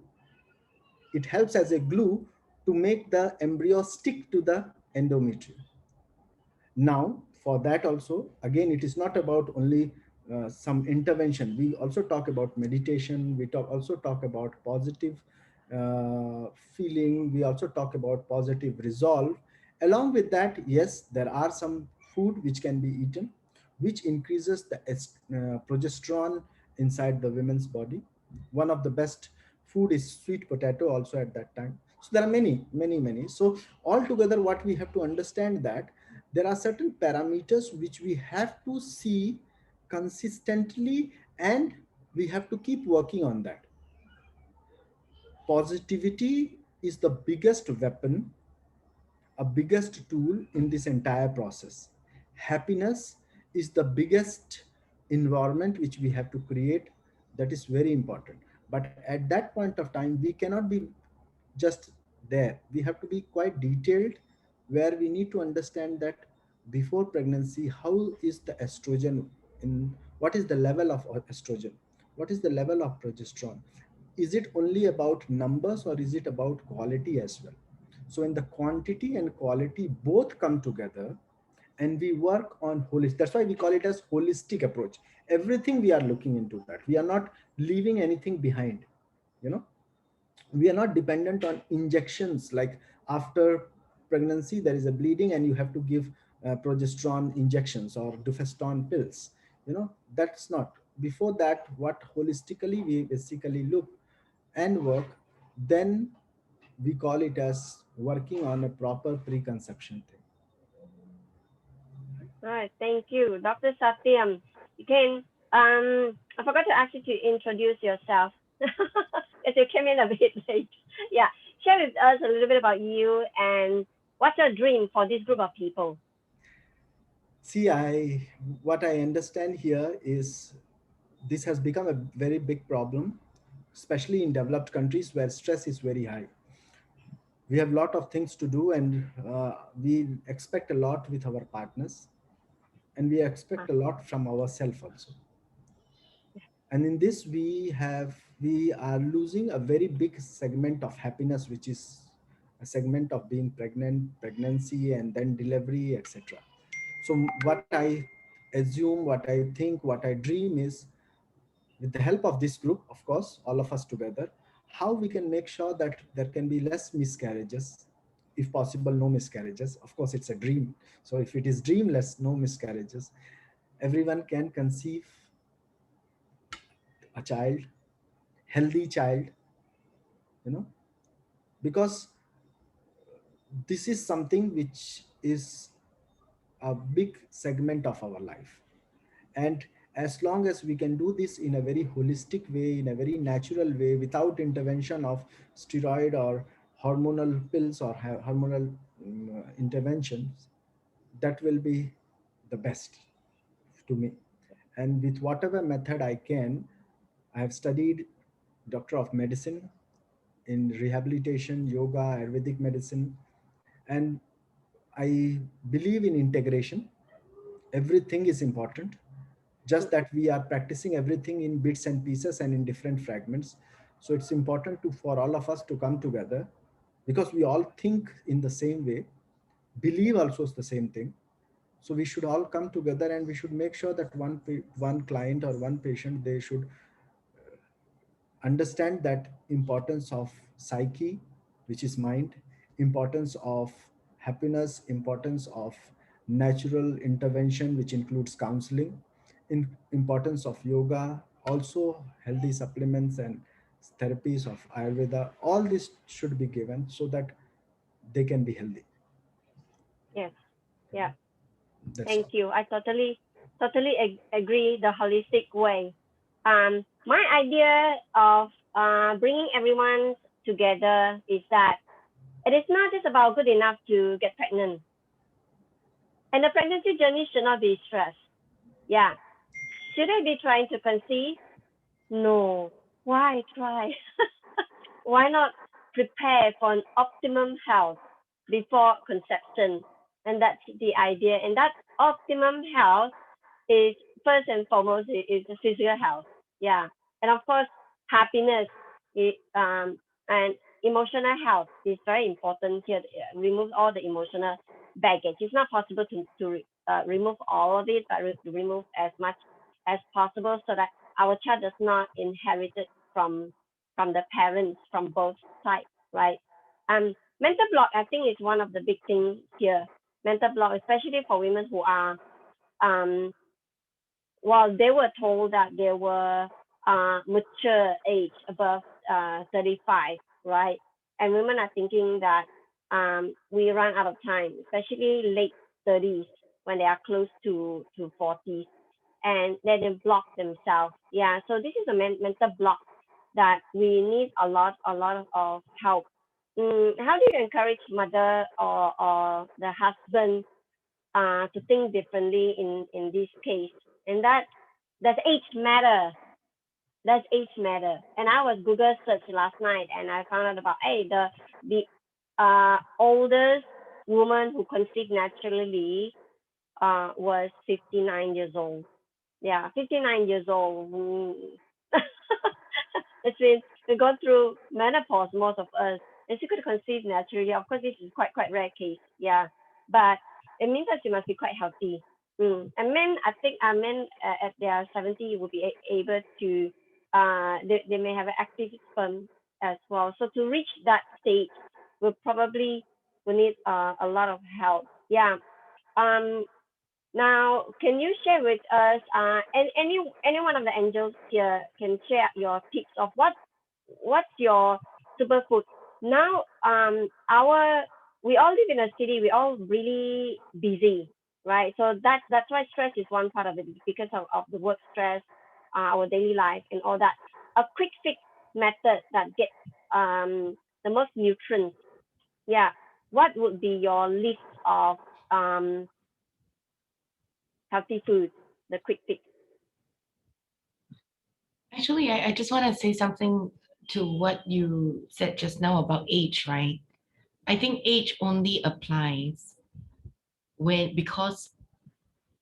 it helps as a glue to make the embryo stick to the endometrium. Now, for that also, again, it is not about only some intervention. We also talk about meditation. We also talk about positive feeling. We also talk about positive resolve. Along with that, yes, there are some food which can be eaten, which increases the progesterone inside the women's body. One of the best food is sweet potato also at that time. So there are many. So altogether, what we have to understand, that there are certain parameters which we have to see consistently, and we have to keep working on that. Positivity is the biggest weapon, a biggest tool in this entire process. Happiness is the biggest environment which we have to create. That is very important. But at that point of time, we cannot be just there. We have to be quite detailed, where we need to understand that before pregnancy, how is the estrogen, in what is the level of estrogen, what is the level of progesterone, is it only about numbers or is it about quality as well? So when the quantity and quality both come together, and we work on holistic, that's why we call it as holistic approach. Everything we are looking into that. We are not leaving anything behind. You know, we are not dependent on injections, like after pregnancy there is a bleeding and you have to give progesterone injections or dufeston pills. You know, that's not. Before that, what holistically we basically look and work, then we call it as working on a proper preconception thing. All right, thank you, Dr. Satyam. You can, I forgot to ask you to introduce yourself, as you came in a bit late. Yeah, share with us a little bit about you and what's your dream for this group of people. See, what I understand here is this has become a very big problem, especially in developed countries where stress is very high. We have a lot of things to do, and we expect a lot with our partners, and we expect a lot from ourselves also. And in this, we are losing a very big segment of happiness, which is a segment of being pregnant, pregnancy, and then delivery, etc. So what I assume, what I think, what I dream is, with the help of this group, of course, all of us together, how we can make sure that there can be less miscarriages, if possible, no miscarriages. Of course, it's a dream. So if it is dreamless, no miscarriages, everyone can conceive a child, healthy child, you know, because this is something which is a big segment of our life. And as long as we can do this in a very holistic way, in a very natural way, without intervention of steroid or hormonal pills or hormonal interventions, that will be the best to me. And with whatever method I can, I have studied Doctor of Medicine in rehabilitation, yoga, Ayurvedic medicine, and I believe in integration. Everything is important, just that we are practicing everything in bits and pieces and in different fragments. So it's important for all of us to come together, because we all think in the same way, believe also is the same thing. So we should all come together, and we should make sure that one client or one patient, they should understand that importance of psyche, which is mind, importance of happiness, importance of natural intervention, which includes counseling, importance of yoga, also healthy supplements and therapies of Ayurveda. All this should be given so that they can be healthy. Yes. Yeah. That's Thank all. you. I totally agree the holistic way. My idea of bringing everyone together is that it is not just about good enough to get pregnant, and the pregnancy journey should not be stress. Yeah. Should I be trying to conceive? No. Why try? Why not prepare for an optimum health before conception? And that's the idea. And that optimum health is first and foremost is the physical health. Yeah. And of course, happiness and emotional health is very important here. Remove all the emotional baggage. It's not possible to remove all of it, but remove as much as possible so that our child does not inherit it from the parents from both sides, right? Mental block, I think, is one of the big things here. Mental block, especially for women who are um, well, they were told that they were mature age above 35, right? And women are thinking that we run out of time, especially late 30s when they are close to 40s, and then they block themselves. Yeah, so this is a mental block that we need a lot of help. How do you encourage mother or the husband to think differently in this case? And that does age matter? Does age matter? And I was Google search last night, and I found out about the oldest woman who conceived naturally was 59 years old. Yeah, 59 years old. It's been we go through menopause, most of us, and she could conceive naturally. Of course, this is quite rare case. Yeah, but it means that she must be quite healthy. And men, I think, men at their 70 will be able to, they may have an active sperm as well. So to reach that stage, will need a lot of help. Yeah. Um, Now, can you share with us, and any one of the angels here can share your tips of what's your superfood? Now, we all live in a city. We all really busy, right? So that's why stress is one part of it because of the work stress, our daily life, and all that. A quick fix method that gets the most nutrients. Yeah. What would be your list of healthy food, the quick fix? Actually, I just want to say something to what you said just now about age, right? I think age only applies because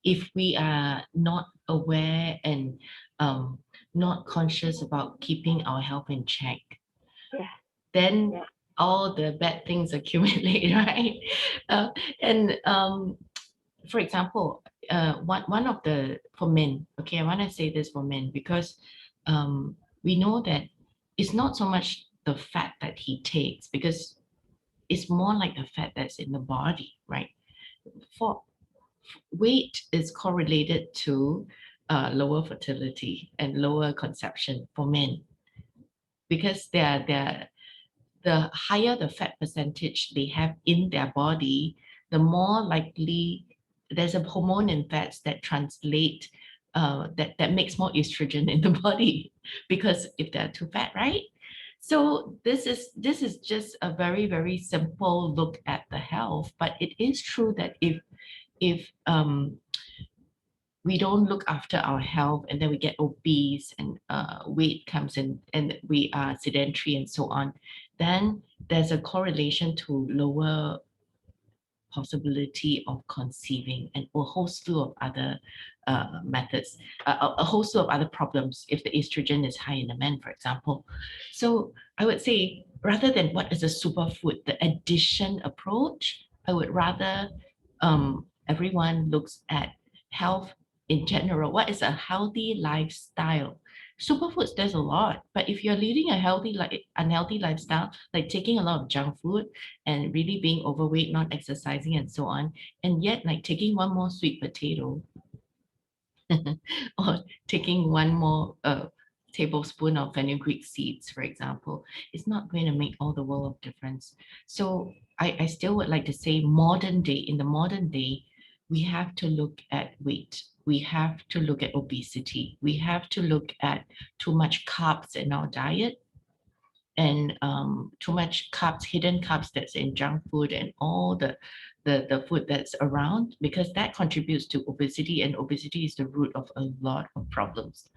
if we are not aware and um, not conscious about keeping our health in check, Yeah, then yeah, all the bad things accumulate, right? Uh, and for example, one of the for men, okay, I want to say this for men because we know that it's not so much the fat that he takes because it's more like the fat that's in the body, right? For weight is correlated to lower fertility and lower conception for men because the higher the fat percentage they have in their body, the more likely there's a hormone in fats that translate that makes more estrogen in the body because if they're too fat, right? So this is just a very simple look at the health, but it is true that if we don't look after our health and then we get obese and weight comes in and we are sedentary and so on, then there's a correlation to lower possibility of conceiving and a whole slew of other methods, a whole slew of other problems if the estrogen is high in the men, for example. So I would say rather than what is a superfood, the addition approach, I would rather everyone looks at health in general. What is a healthy lifestyle? Superfoods, there's a lot, but if you're leading a unhealthy lifestyle, like taking a lot of junk food and really being overweight, not exercising and so on, and yet like taking one more sweet potato, or taking one more tablespoon of fenugreek seeds, for example, is not going to make all the world of difference. So I still would like to say in the modern day, we have to look at weight. We have to look at obesity. We have to look at too much carbs in our diet, and too much carbs, hidden carbs that's in junk food and all the food that's around, because that contributes to obesity, and obesity is the root of a lot of problems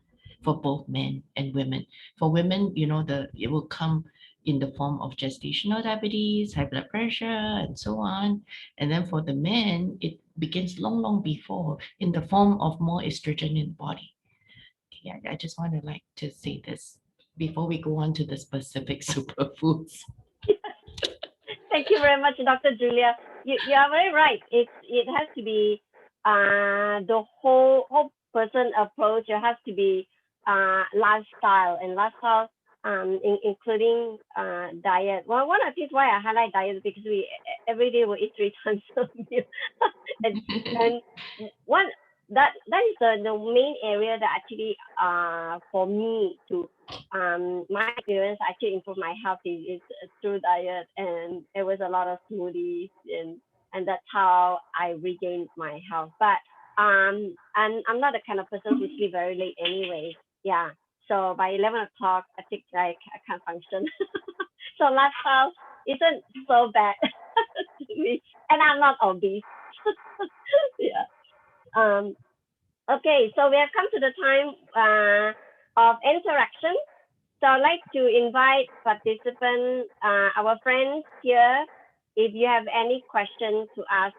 for both men and women. For women, it will come in the form of gestational diabetes, high blood pressure, and so on. And then for the men, it begins long, long before in the form of more estrogen in the body. Okay, I just want to like to say this before we go on to the specific superfoods. Thank you very much, Dr. Julia. You are very right. It has to be the whole person approach. It has to be lifestyle, and lifestyle including diet. Well, one of the reasons why I highlight diet is because we every day we eat 3 times a meal, and one that is the main area that actually for me to my experience actually improve my health is through diet, and it was a lot of smoothies, and that's how I regained my health. But and I'm not the kind of person who sleep very late anyway. Yeah. So by 11 o'clock, I think I can't function. So lifestyle isn't so bad to me, and I'm not obese. Yeah. Okay, so we have come to the time of interaction. So I'd like to invite participants, our friends here, if you have any questions to ask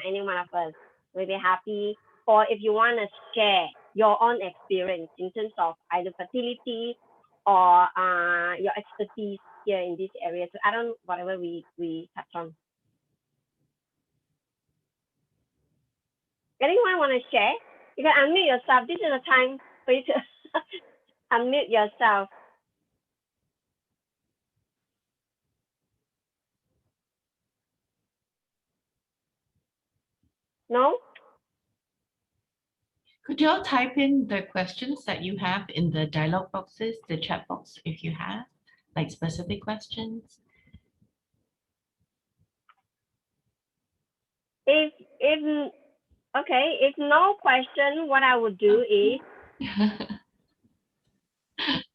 any one of us, we'll be happy. Or if you want to share your own experience in terms of either fertility or your expertise here in this area to add on whatever we touch on. Anyone want to share? You can unmute yourself. This is the time for you to unmute yourself. No? Could you all type in the questions that you have in the dialog boxes, the chat box, if you have, like specific questions? If okay, if no question, what I would do is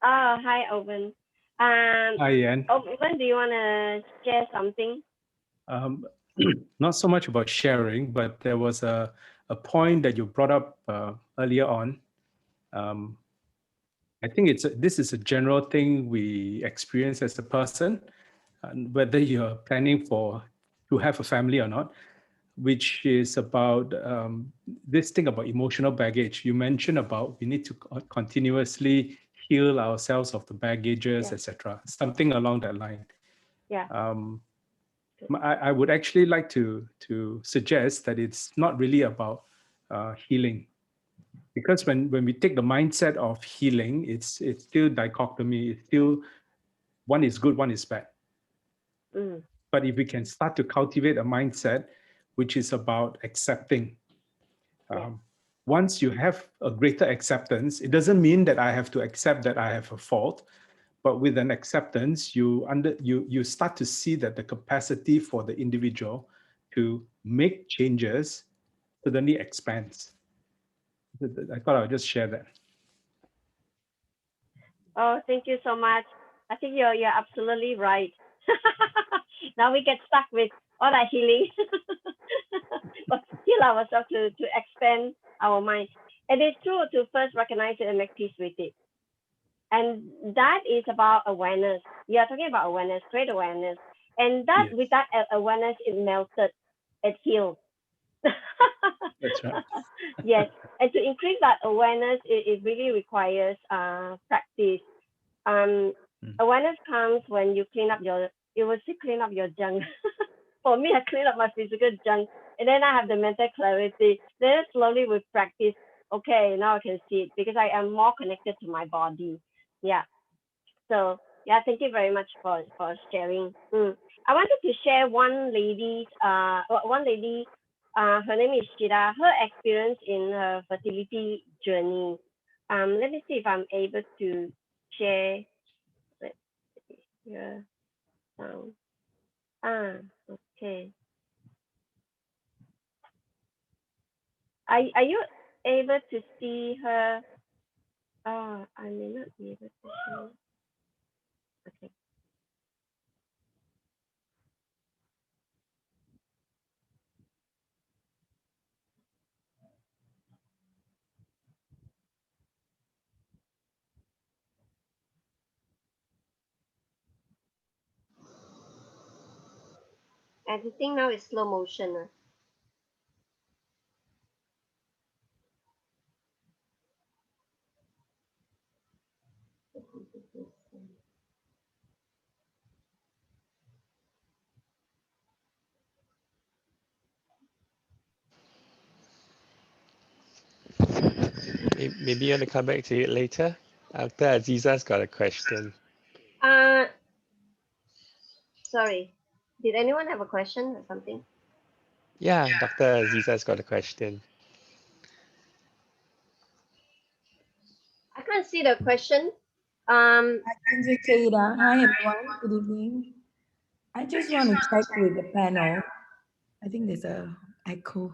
hi Owen. Hi, Yen. Owen, do you want to share something? Not so much about sharing, but there was a point that you brought up earlier on. I think this is a general thing we experience as a person, whether you're planning to have a family or not, which is about this thing about emotional baggage. You mentioned about we need to continuously heal ourselves of the baggages, etc. Something along that line. Yeah. I would actually like to suggest that it's not really about healing, because when we take the mindset of healing, it's still dichotomy. It's still one is good, one is bad. But if we can start to cultivate a mindset which is about accepting, once you have a greater acceptance, it doesn't mean that I have to accept that I have a fault. But with an acceptance, you start to see that the capacity for the individual to make changes suddenly expands. I thought I would just share that. Oh, thank you so much. I think you're absolutely right. Now we get stuck with all that healing, but heal ourselves to expand our mind. And it's true to first recognize it and make peace with it. And that is about awareness. You are talking about awareness, great awareness. And that with that awareness, it melted, it healed. That's right. Yes. And to increase that awareness, it really requires practice. Awareness comes when you clean up your junk. For me, I clean up my physical junk, and then I have the mental clarity. Then slowly with practice, okay, now I can see it because I am more connected to my body. Yeah. So yeah, thank you very much for sharing. I wanted to share one lady her name is Shida, her experience in her fertility journey. Let me see if I'm able to share. Let's see here. Sound. Okay. Are you able to see her? I may not be able to show. Okay. Everything now is slow motion. Maybe you want to come back to it later. Dr. Azeeza's got a question. Uh, Sorry. Did anyone have a question or something? Yeah, Dr. Azeeza's got a question. I can't see the question. I can just say that. Hi, everyone. Good evening. I just want to check with the panel. I think there's a echo.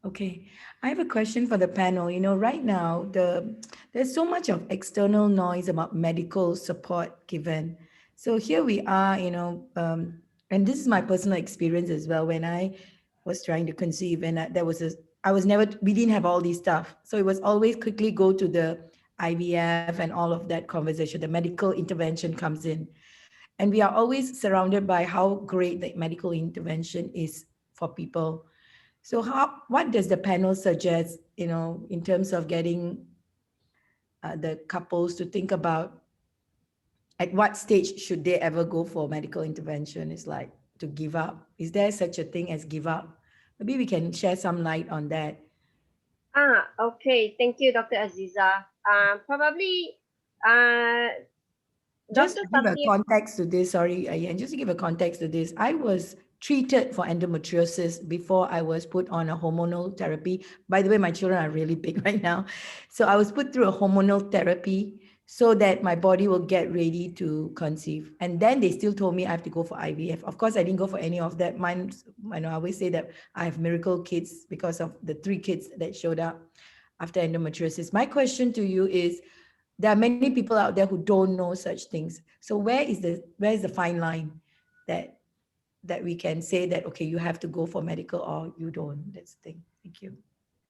Okay, I have a question for the panel. You know, right now there's so much of external noise about medical support given. So here we are, and this is my personal experience as well. When I was trying to conceive, and we didn't have all these stuff, so it was always quickly go to the IVF and all of that conversation. The medical intervention comes in, and we are always surrounded by how great the medical intervention is for people. So what does the panel suggest, in terms of getting the couples to think about at what stage should they ever go for medical intervention? Is like to give up. Is there such a thing as give up? Maybe we can share some light on that. Okay. Thank you, Dr. Aziza. Probably, Just Dr. to give a Satya. context to this, sorry, and just to give a context to this, I was treated for endometriosis before I was put on a hormonal therapy. By the way, my children are really big right now. So I was put through a hormonal therapy so that my body will get ready to conceive. And then they still told me I have to go for IVF. Of course, I didn't go for any of that. Mine, I always say that I have miracle kids because of the 3 kids that showed up after endometriosis. My question to you is, there are many people out there who don't know such things. So where is the fine line that we can say that, okay, you have to go for medical or you don't? That's the thing. Thank you.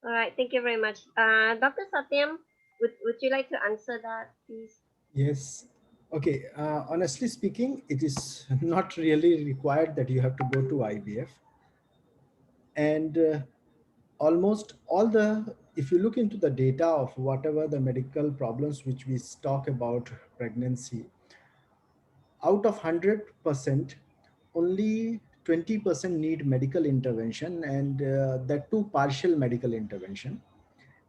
All right. Thank you very much. Dr. Satyam, would you like to answer that, please? Yes. Okay. Honestly speaking, it is not really required that you have to go to IVF. And almost all the, if you look into the data of whatever the medical problems which we talk about pregnancy, out of 100%, only 20% need medical intervention, and that too partial medical intervention.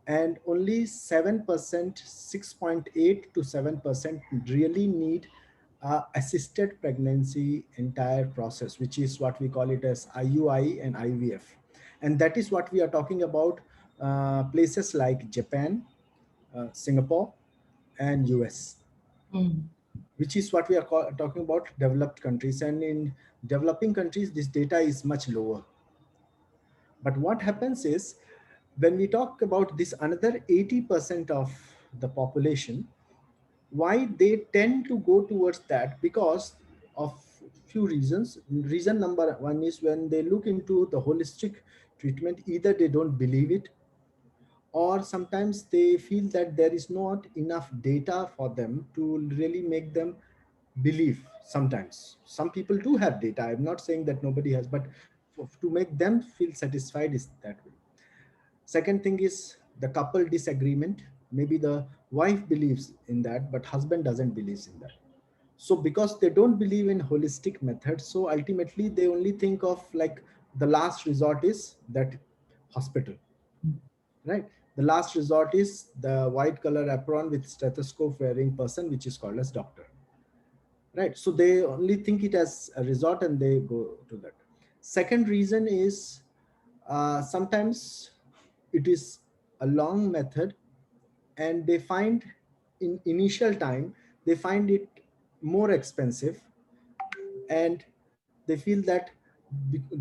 And only 7%, 6.8 to 7% really need assisted pregnancy entire process, which is what we call it as IUI and IVF. And that is what we are talking about, places like Japan, Singapore, and US, Mm. which is what we are talking about developed countries. And in developing countries, this data is much lower. But what happens is, when we talk about this another 80% of the population, why they tend to go towards that? Because of few reasons. Reason number one is, when they look into the holistic treatment, either they don't believe it, or sometimes they feel that there is not enough data for them to really make them believe. Sometimes some people do have data, I'm not saying that nobody has, but to make them feel satisfied is that way. Second thing is the couple disagreement. Maybe the wife believes in that, but husband doesn't believe in that. So because they don't believe in holistic methods, so ultimately they only think of, like, the last resort is that hospital, right? The last resort is the white color apron with stethoscope wearing person, which is called as doctor, right? So they only think it as a resort and they go to that. Second reason is sometimes it is a long method, and they find in initial time they find it more expensive, and they feel that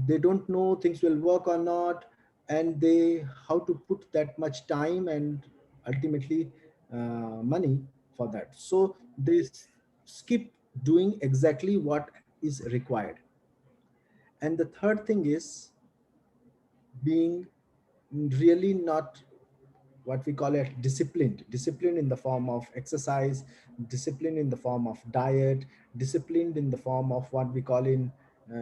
they don't know things will work or not, and they how to put that much time and ultimately money for that, so they skip doing exactly what is required. And the third thing is being really not what we call it disciplined in the form of exercise, disciplined in the form of diet, disciplined in the form of what we call in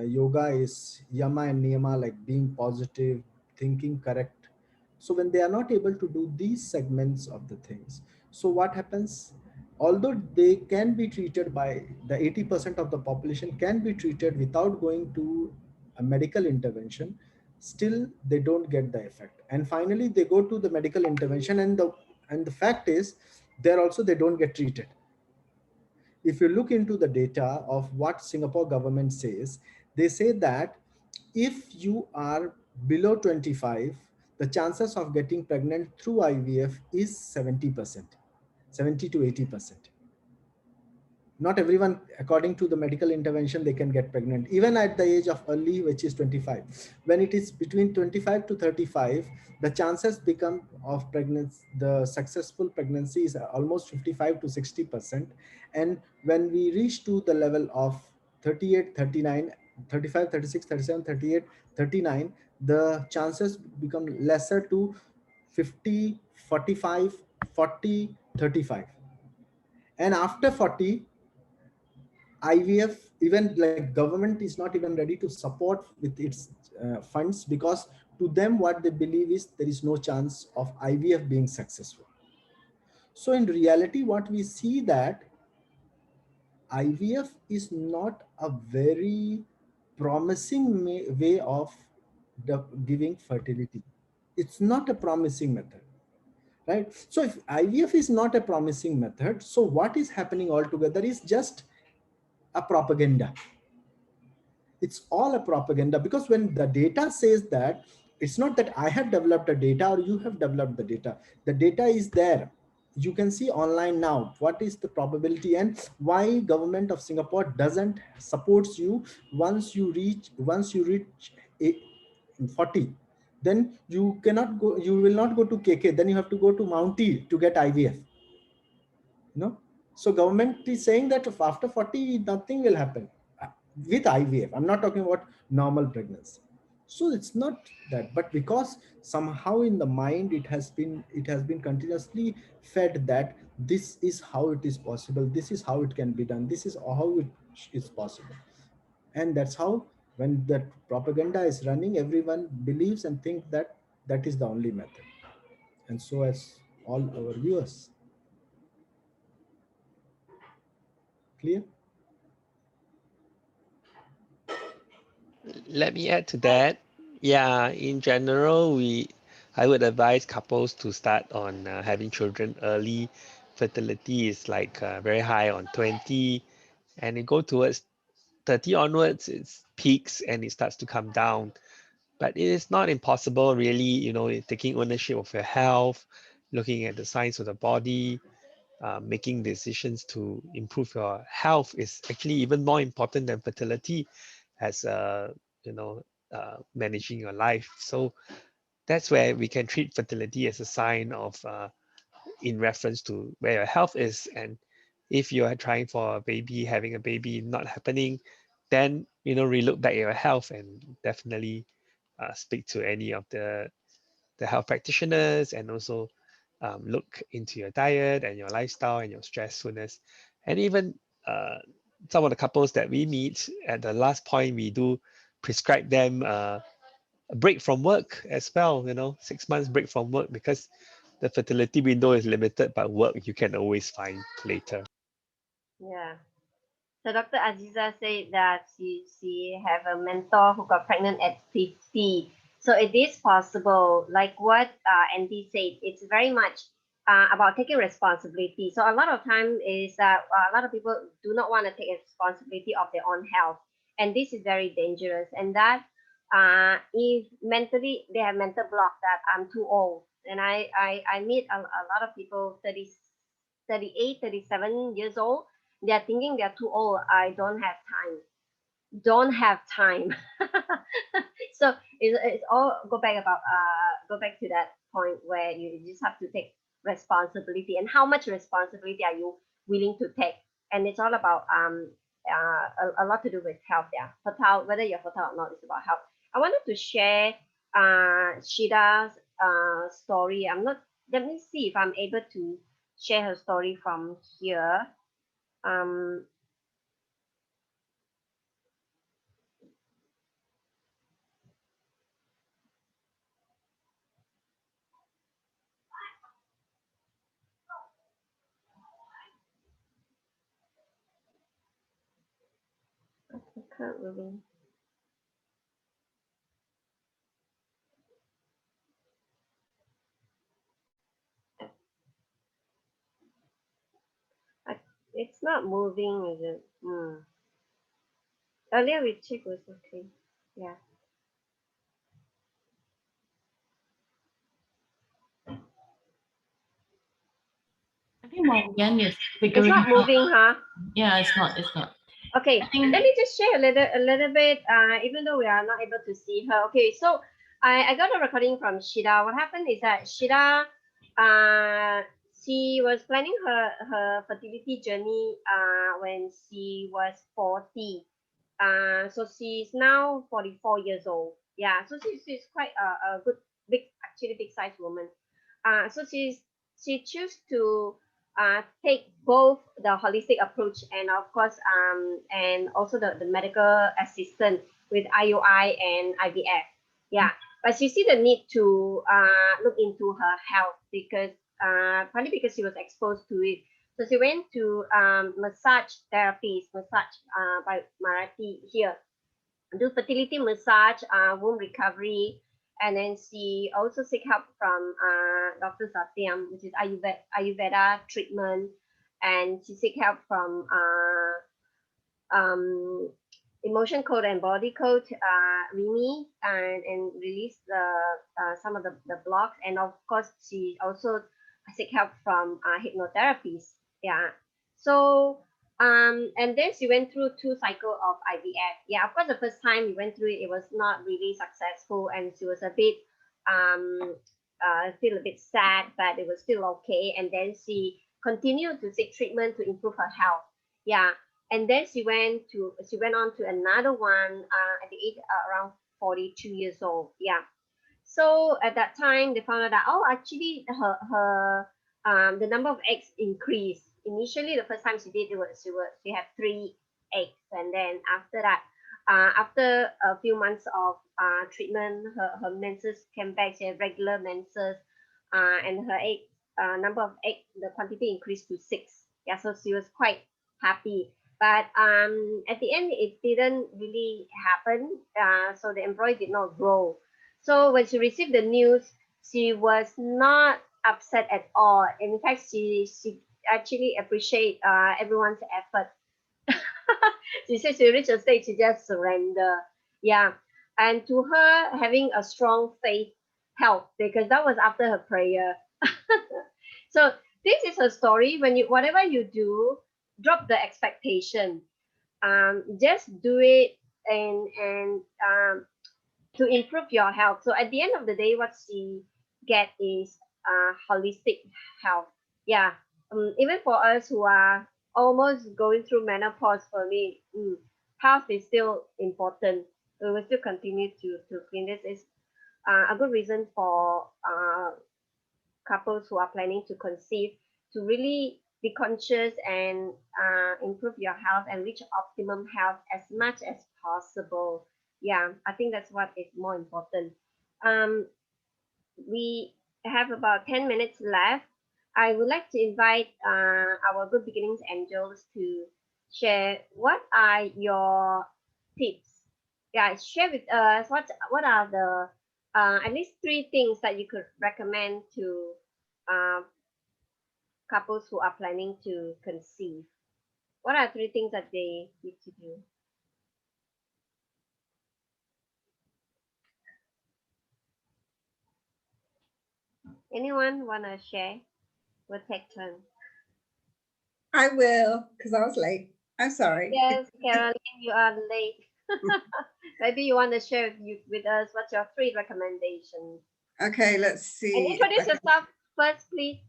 yoga is yama and niyama, like being positive, thinking correct. So when they are not able to do these segments of the things, so what happens, although they can be treated by the 80% of the population can be treated without going to a medical intervention, still they don't get the effect, and finally they go to the medical intervention, and the fact is there also they don't get treated. If you look into the data of what Singapore government says, they say that if you are below 25, the chances of getting pregnant through IVF is 70%, 70 to 80%. Not everyone, according to the medical intervention, they can get pregnant even at the age of early, which is 25. When it is between 25 to 35, the chances become of pregnancy, the successful pregnancy is almost 55 to 60%. And when we reach to the level of 38, 39, 35, 36, 37, 38, 39, the chances become lesser to 50, 45, 40, 35. And after 40, IVF, even like government is not even ready to support with its funds, because to them what they believe is there is no chance of IVF being successful. So in reality, what we see that IVF is not a very promising way of giving fertility. It's not a promising method, right? So if IVF is not a promising method, so what is happening altogether is just a propaganda. It's all a propaganda, because when the data says that, it's not that I have developed a data or you have developed the data is there. You can see online now what is the probability, and why government of Singapore doesn't supports you. Once you reach 40, then you cannot go, you will not go to KK, then you have to go to Mountie to get IVF. So government is saying that if after 40 nothing will happen with IVF. I'm not talking about normal pregnancy. So it's not that, but because somehow in the mind it has been continuously fed that this is how it is possible, this is how it can be done, this is how it is possible. And that's how, when that propaganda is running, everyone believes and thinks that that is the only method. And so as all our viewers, clear? Let me add to that. Yeah, in general, I would advise couples to start on having children early. Fertility is like very high on 20, and it go towards 30 onwards, it peaks and it starts to come down. But it is not impossible, really, taking ownership of your health, looking at the signs of the body, making decisions to improve your health is actually even more important than fertility as you know managing your life. So that's where we can treat fertility as a sign of in reference to where your health is. And if you are trying for a baby, having a baby not happening, then relook back at your health and definitely speak to any of the health practitioners, and also look into your diet and your lifestyle and your stressfulness. And even some of the couples that we meet at the last point, we do prescribe them a break from work as well, 6 months break from work, because the fertility window is limited, but work you can always find later. Yeah. So Dr. Azeeza said that she have a mentor who got pregnant at 50. So it is possible, like what Andy said, it's very much about taking responsibility. So a lot of time is that a lot of people do not want to take responsibility of their own health. And this is very dangerous. And that if mentally they have mental block that I'm too old. And I meet a lot of people 30, 38, 37 years old. They're thinking they're too old. I don't have time. Don't have time. So it's all go back to that point where you just have to take responsibility, and how much responsibility are you willing to take. And it's all about a lot to do with health. Yeah, fertile, whether you're fertile or not, it's about health. I wanted to share Shida's story. I'm not Let me see if I'm able to share her story from here. um I can't really. I, it's not moving, is it? Earlier we checked was okay. Yeah. I think while Yen is It's figuring not out, moving, huh? yeah, it's not. It's not. Okay, I think let me just share a little bit, even though we are not able to see her. Okay, so I got a recording from Shida. What happened is that Shida, she was planning her fertility journey when she was 40. So she's now 44 years old. Yeah, so she's quite a good, big, actually big size woman. So she chose to take both the holistic approach and of course and also the medical assistant with IUI and IVF. Yeah, but she see the need to look into her health because partly because she was exposed to it. So she went to massage therapies, massage by Marathi here, do fertility massage, womb recovery, and then she also seek help from Dr. Satyam, which is Ayurveda treatment, and she seek help from emotion code and body code, Rimi, and release some of the blocks, and of course she also seek help from hypnotherapies. Yeah, so and then she went through 2 cycles of IVF. Yeah, of course the first time we went through it, it was not really successful, and she was a bit um still a bit sad, but it was still okay. And then she continued to seek treatment to improve her health. Yeah, and then she went on to another one at the age around 42 years old. Yeah, so at that time they found out that, oh, actually her the number of eggs increased. Initially the first time she did it was she had 3 eggs, and then after that after a few months of treatment, her menses came back. She had regular menses, and her egg number of egg, the quantity increased to 6. Yeah, so she was quite happy. But at the end it didn't really happen. So the embryo did not grow. So when she received the news, she was not upset at all. In fact, she actually appreciate everyone's effort. She said she reached a stage she just surrender. Yeah, and to her, having a strong faith helped because that was after her prayer. So this is her story. When you whatever you do, drop the expectation. Just do it, and to improve your health. So at the end of the day, what she get is holistic health. Yeah. Even for us who are almost going through menopause, for me, health is still important. We will still continue to clean. This is a good reason for couples who are planning to conceive to really be conscious and improve your health and reach optimum health as much as possible. Yeah, I think that's what is more important. Um, we have about 10 minutes left. I would like to invite our Good Beginnings Angels to share what are your tips. Yeah, share with us what are the at least 3 things that you could recommend to uh, couples who are planning to conceive. What are 3 things that they need to do? Anyone want to share? We'll take turns. I will, because I was late. I'm sorry. Yes, Caroline, you are late. Maybe you want to share with us what's your 3 recommendations. Okay, let's see. And introduce yourself first, please.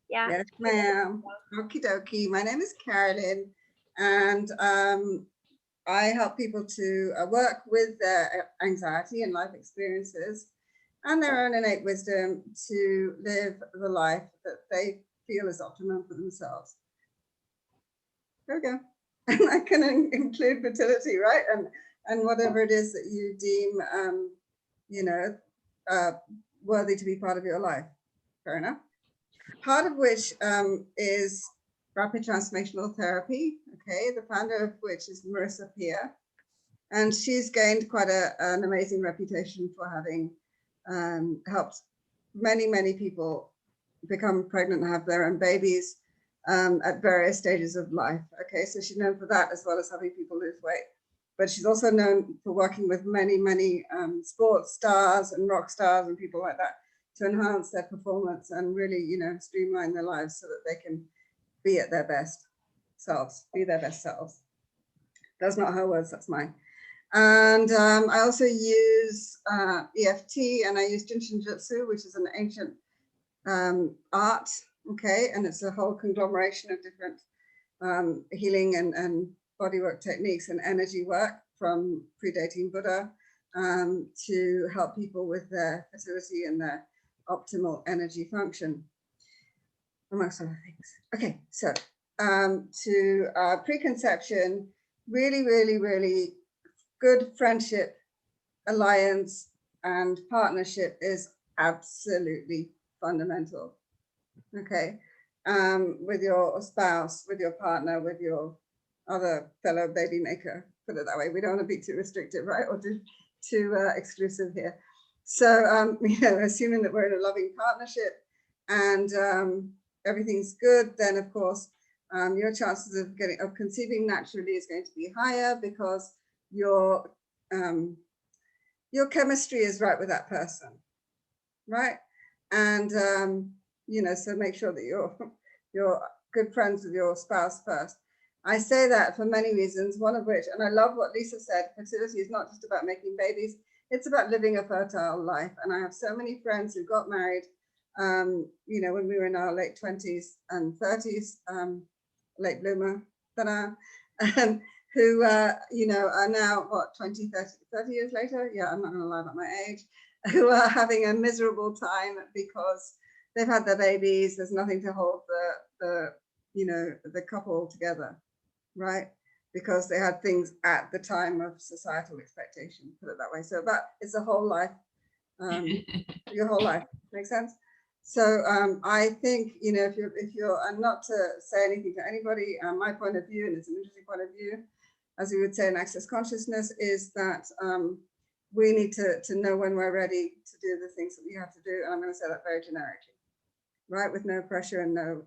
Yeah. Yes, ma'am. Okie dokie. My name is Carolyn, and I help people to work with their anxiety and life experiences and their own innate wisdom to live the life that they feel is optimum for themselves. There we go. And that can include fertility, right? And whatever it is that you deem, you know, worthy to be part of your life. Fair enough. Part of which is rapid transformational therapy. Okay, the founder of which is Marissa Peer, and she's gained quite an amazing reputation for having helped many people become pregnant and have their own babies at various stages of life. Okay, so she's known for that as well as having people lose weight. But she's also known for working with many sports stars and rock stars and people like that to enhance their performance and really, you know, streamline their lives so that they can be at their best selves, be their best selves. That's not her words, that's mine. And I also use EFT, and I use Jinshinjutsu, which is an ancient art, okay, and it's a whole conglomeration of different healing and bodywork techniques and energy work from predating Buddha to help people with their fertility and their optimal energy function, amongst other things. Okay, so to preconception, really good friendship, alliance, and partnership is absolutely fundamental. Okay, with your spouse, with your partner, with your other fellow baby maker, put it that way. We don't want to be too restrictive, right, or too exclusive here. So, you know, assuming that we're in a loving partnership and everything's good, then of course your chances of conceiving naturally is going to be higher because your chemistry is right with that person, right? And you know, so make sure that you're good friends with your spouse first. I say that for many reasons, one of which, and I love what Lisa said, fertility is not just about making babies, it's about living a fertile life. And I have so many friends who got married, you know, when we were in our late 20s and 30s, late bloomer, who, you know, are now, what, 20, 30 years later? Yeah, I'm not going to lie about my age, who are having a miserable time because they've had their babies, there's nothing to hold the you know, the couple together, right? Because they had things at the time of societal expectation, put it that way. So it's a whole life, your whole life, makes sense? So I think, you know, if you're, and not to say anything to anybody, my point of view, and it's an interesting point of view, as we would say in Access Consciousness, is that we need to know when we're ready to do the things that we have to do. And I'm going to say that very generically, right? With no pressure and no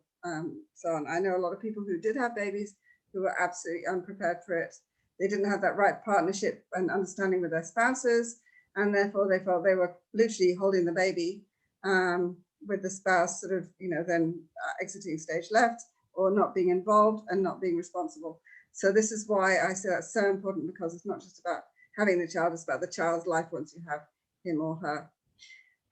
so on. I know a lot of people who did have babies who were absolutely unprepared for it. They didn't have that right partnership and understanding with their spouses, and therefore they felt they were literally holding the baby with the spouse sort of, you know, then exiting stage left or not being involved and not being responsible. So this is why I say that's so important, because it's not just about having the child, it's about the child's life once you have him or her.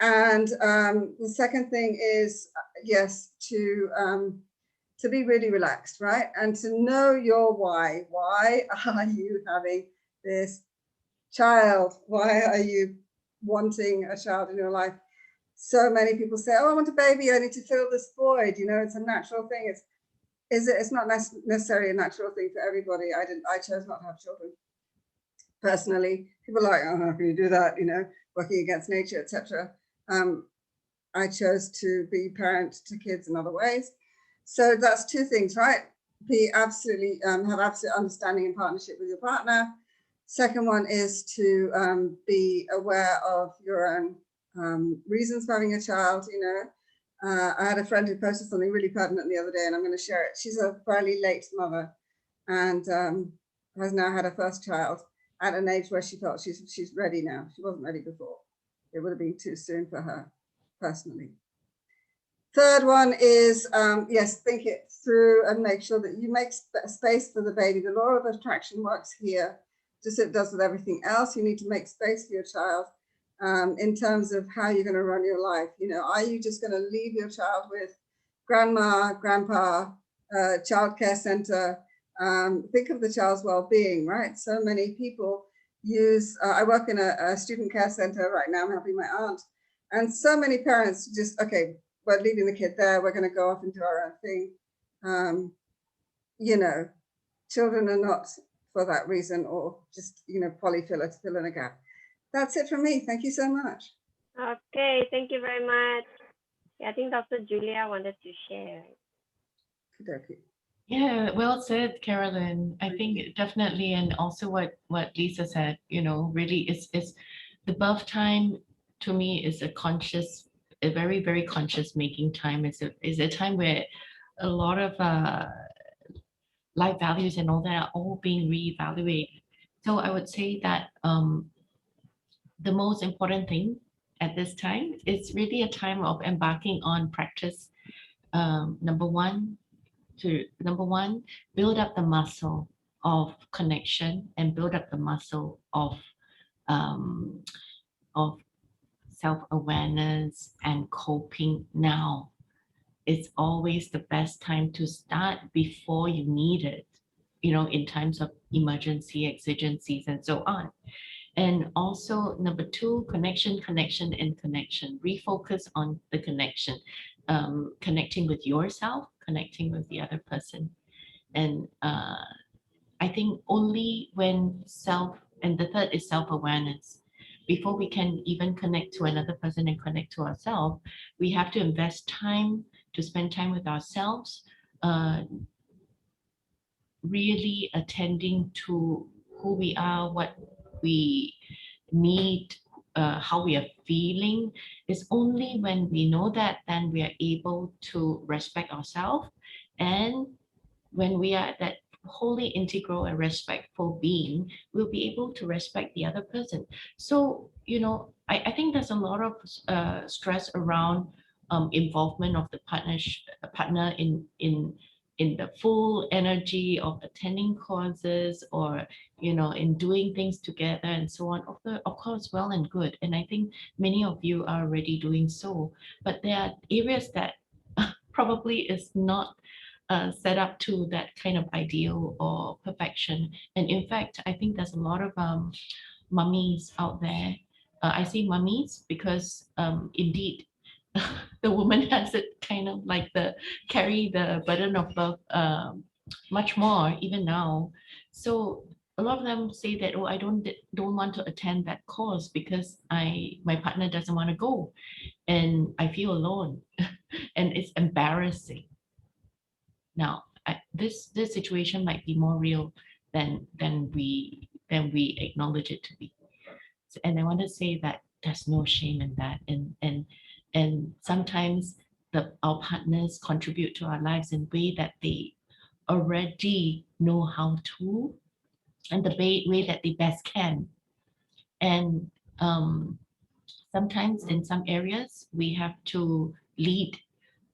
And the second thing is, yes, to be really relaxed, right? And to know your why. Why are you having this child? Why are you wanting a child in your life? So many people say, oh, I want a baby, I need to fill this void. You know, it's a natural thing. It's not necessarily a natural thing for everybody. I chose not to have children. Personally, people are like, oh, how can you do that? You know, working against nature, etc. I chose to be parent to kids in other ways. So that's two things, right? Be absolutely, have absolute understanding and partnership with your partner. Second one is to be aware of your own reasons for having a child. You know, I had a friend who posted something really pertinent the other day, and I'm going to share it. She's a fairly late mother and has now had her first child at an age where she felt she's ready now. She wasn't ready before. It would have been too soon for her personally. Third one is, yes, think it through and make sure that you make space for the baby. The law of attraction works here, just as it does with everything else. You need to make space for your child in terms of how you're going to run your life. You know, are you just going to leave your child with grandma, grandpa, childcare center? Think of the child's well-being, right? So many people use, I work in a student care center right now. I'm helping my aunt. And so many parents just, okay, we're leaving the kid there. We're going to go off and do our own thing. You know, children are not for that reason, or just, you know, polyfiller to fill in a gap. That's it from me. Thank you so much. Okay, thank you very much. Yeah, I think Dr. Julia wanted to share. Okay. Yeah, well said, Carolyn. I think definitely, and also what Lisa said, you know, really is the birth time to me is a very, very conscious making time. Is a time where a lot of life values and all that are all being reevaluated. So I would say that the most important thing at this time is really a time of embarking on practice. Number one, build up the muscle of connection and build up the muscle um, of self-awareness and coping now. It's always the best time to start before you need it, you know, in times of emergency, exigencies, and so on. And also number two, connection. Refocus on the connection, connecting with yourself, connecting with the other person. And I think only when and the third is self-awareness. Before we can even connect to another person and connect to ourselves, we have to invest time to spend time with ourselves, really attending to who we are, what we need, how we are feeling. Is only when we know that, then we are able to respect ourselves. And when we are that wholly integral and respectful being, we'll be able to respect the other person. So, you know, I think there's a lot of stress around involvement of the partner in the full energy of attending courses, or, you know, in doing things together and so on. Of course, well and good. And I think many of you are already doing so, but there are areas that probably is not set up to that kind of ideal or perfection. And in fact, I think there's a lot of mummies out there. I say mummies because indeed, the woman has it kind of like carry the burden of birth much more even now. So a lot of them say that, oh, I don't want to attend that course because my partner doesn't want to go, and I feel alone, and it's embarrassing. Now, this situation might be more real than we acknowledge it to be. And I want to say that there's no shame in that. And sometimes our partners contribute to our lives in a way that they already know how to, and the way that they best can. And sometimes in some areas we have to lead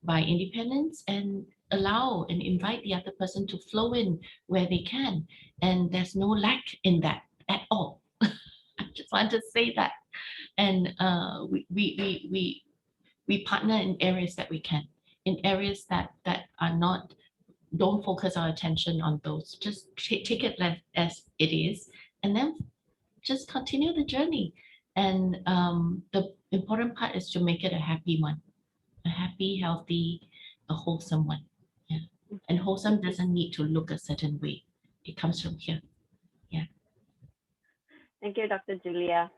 by independence and allow and invite the other person to flow in where they can. And there's no lack in that at all. I just want to say that. And we partner in areas that we can, in areas that are not, don't focus our attention on those. Just take it as it is, and then just continue the journey. And the important part is to make it a happy one, a happy, healthy, a wholesome one. Yeah. And wholesome doesn't need to look a certain way. It comes from here. Yeah. Thank you, Dr. Julia.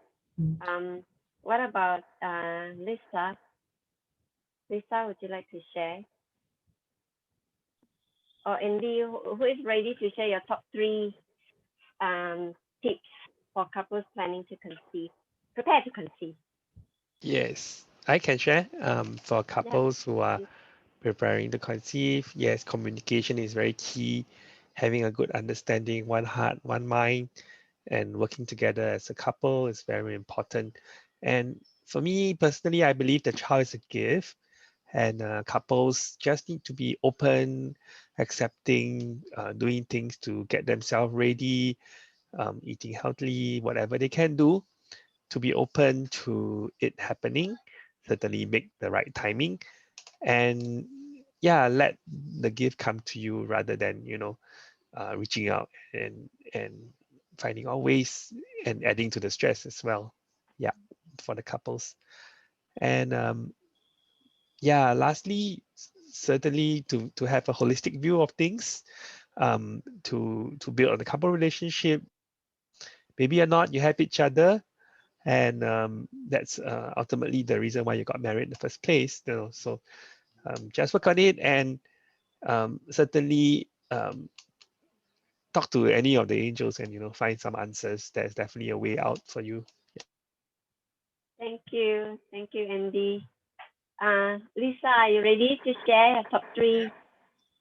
What about Lisa? Lisa, would you like to share? Or Andy, who is ready to share your top 3 tips for couples planning to conceive, prepare to conceive? Yes, I can share. For couples who are preparing to conceive, yes, communication is very key. Having a good understanding, one heart, one mind, and working together as a couple is very important. And for me personally, I believe the child is a gift. And couples just need to be open, accepting, doing things to get themselves ready, eating healthily, whatever they can do to be open to it happening. Certainly make the right timing, and yeah, let the gift come to you rather than reaching out and finding out ways and adding to the stress as well. Yeah, for the couples. And yeah, lastly, certainly to have a holistic view of things, to build on the couple relationship. Maybe or not, you have each other, and that's ultimately the reason why you got married in the first place. So just work on it, and certainly talk to any of the angels and find some answers. There's definitely a way out for you. Thank you, Andy. Lisa, are you ready to share your top 3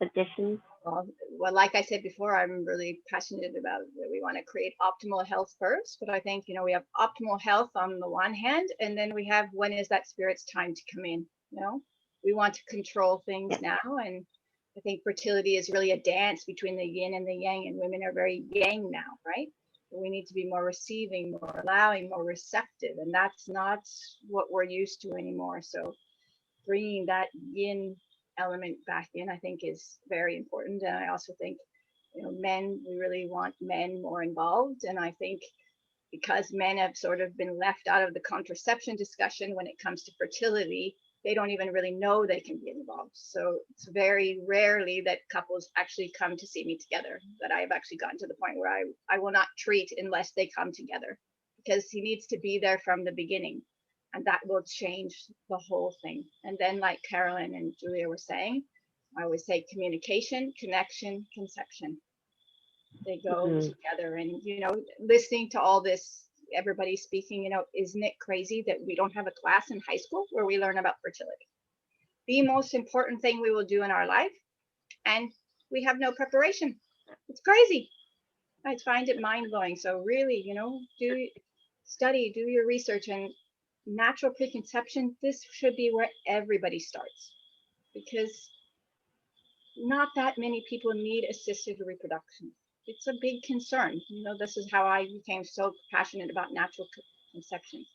suggestions? Well, like I said before, I'm really passionate about that we want to create optimal health first. But I think, we have optimal health on the one hand, and then we have when is that spirit's time to come in? We want to control things now. And I think fertility is really a dance between the yin and the yang, and women are very yang now, right? We need to be more receiving, more allowing, more receptive. And that's not what we're used to anymore. So bringing that yin element back in, I think, is very important. And I also think, men, we really want men more involved. And I think because men have sort of been left out of the contraception discussion when it comes to fertility, they don't even really know they can be involved. So it's very rarely that couples actually come to see me together, that I've actually gotten to the point where I will not treat unless they come together, because he needs to be there from the beginning. And that will change the whole thing. And then, like Carolyn and Julia were saying, I always say communication, connection, conception. They go together. And, listening to all this, everybody speaking, isn't it crazy that we don't have a class in high school where we learn about fertility? The most important thing we will do in our life, and we have no preparation. It's crazy. I find it mind-blowing. So really, do study, do your research, and natural preconception, this should be where everybody starts, because not that many people need assisted reproduction. It's a big concern. This is how I became so passionate about natural conception.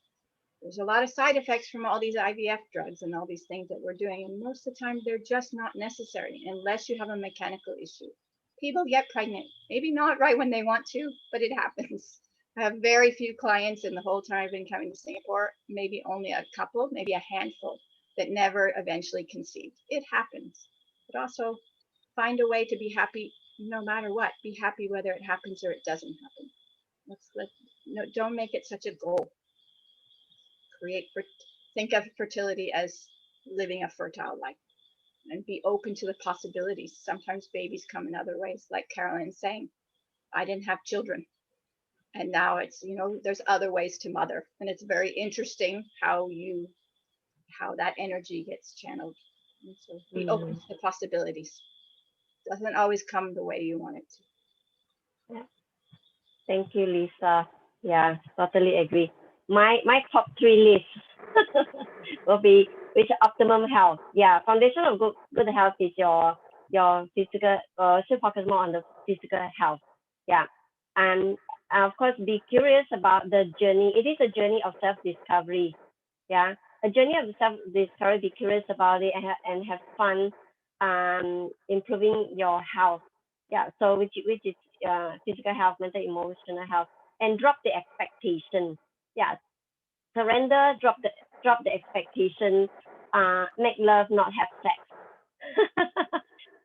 There's a lot of side effects from all these IVF drugs and all these things that we're doing, and most of the time they're just not necessary unless you have a mechanical issue. People get pregnant, maybe not right when they want to, but it happens. I have very few clients in the whole time I've been coming to Singapore, maybe only a couple, maybe a handful, that never eventually conceived. It happens. But also find a way to be happy no matter what. Be happy whether it happens or it doesn't happen. Don't make it such a goal. Think of fertility as living a fertile life, and be open to the possibilities. Sometimes babies come in other ways, like Carolyn's saying. I didn't have children, and now it's, there's other ways to mother, and it's very interesting how that energy gets channeled. And so be open to the possibilities. Doesn't always come the way you want it to. Yeah. Thank you, Lisa. Yeah, totally agree. My top 3 list will be which optimum health. Yeah, foundation of good health is your physical. Should focus more on the physical health. Yeah, and of course be curious about the journey. It is a journey of self-discovery. Yeah, a journey of self-discovery. Be curious about it and have fun. Improving your health. Yeah, so which is physical health, mental, emotional health, and drop the expectation. Yeah, surrender, drop the expectation. Make love, not have sex.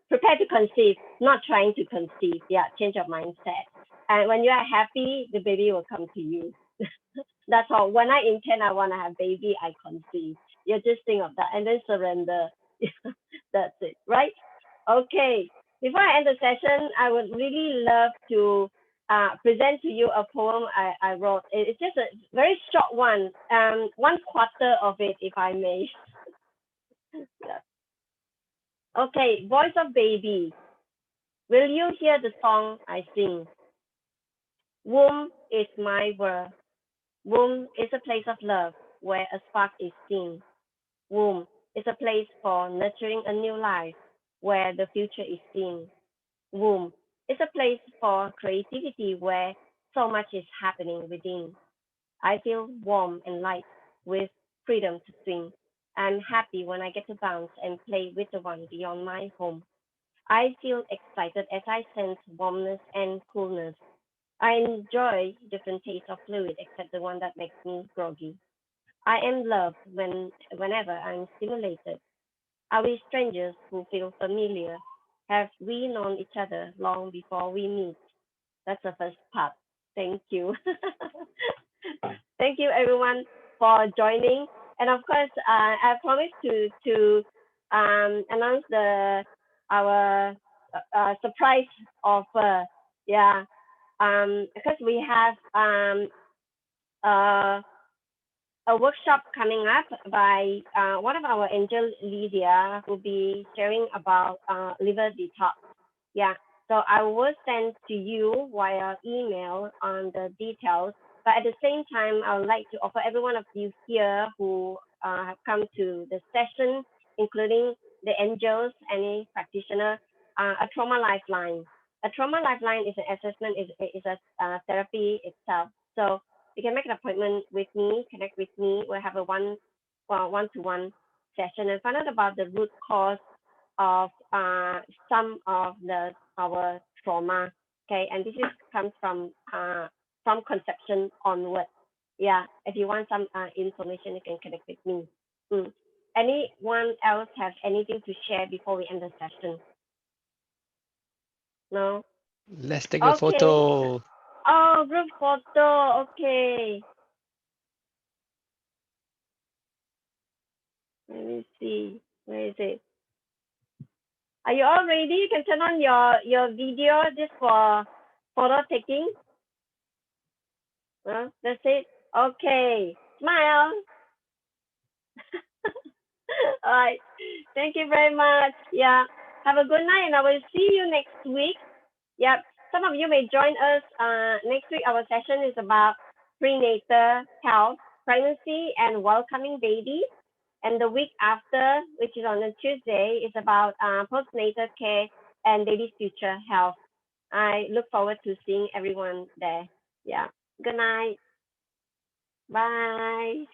Prepare to conceive, not trying to conceive. Yeah, change your mindset. And when you are happy, the baby will come to you. That's all. When I intend I want to have baby, I conceive. You just think of that and then surrender. That's it, right? Okay. Before I end the session, I would really love to present to you a poem I wrote. It's just a very short one, 1/4 of it, if I may. Yeah. Okay, voice of baby. Will you hear the song I sing? Womb is my world. Womb is a place of love where a spark is seen. Womb is a place for nurturing a new life where the future is seen. Womb is a place for creativity where so much is happening within. I feel warm and light with freedom to swing. I'm happy when I get to bounce and play with the one beyond my home. I feel excited as I sense warmness and coolness. I enjoy different tastes of fluid except the one that makes me groggy. I am loved whenever I'm stimulated. Are we strangers who feel familiar? Have we known each other long before we meet? That's the first part. Thank you. Thank you everyone for joining. And of course, I promised to announce the our surprise offer. Yeah, because we have uh, a workshop coming up by one of our angel, Lydia, who will be sharing about liver detox. Yeah, so I will send to you via email on the details. But at the same time, I would like to offer every one of you here who have come to the session, including the angels, any practitioner, a trauma lifeline. A trauma lifeline is an assessment, is a therapy itself. So you can make an appointment with me, connect with me. We'll have a one-to-one session and find out about the root cause of some of our trauma. Okay, and this is comes from conception onward. Yeah, if you want some information, you can connect with me. Mm. Anyone else have anything to share before we end the session? No. Let's take a Okay. photo. Oh, group photo. Okay. Let me see. Where is it? Are you all ready? You can turn on your video just for photo taking. That's it. Okay. Smile. All right. Thank you very much. Yeah. Have a good night, and I will see you next week. Yep. Some of you may join us next week. Our session is about prenatal health, pregnancy, and welcoming babies. And the week after, which is on a Tuesday, is about postnatal care and baby's future health. I look forward to seeing everyone there. Yeah. Good night. Bye.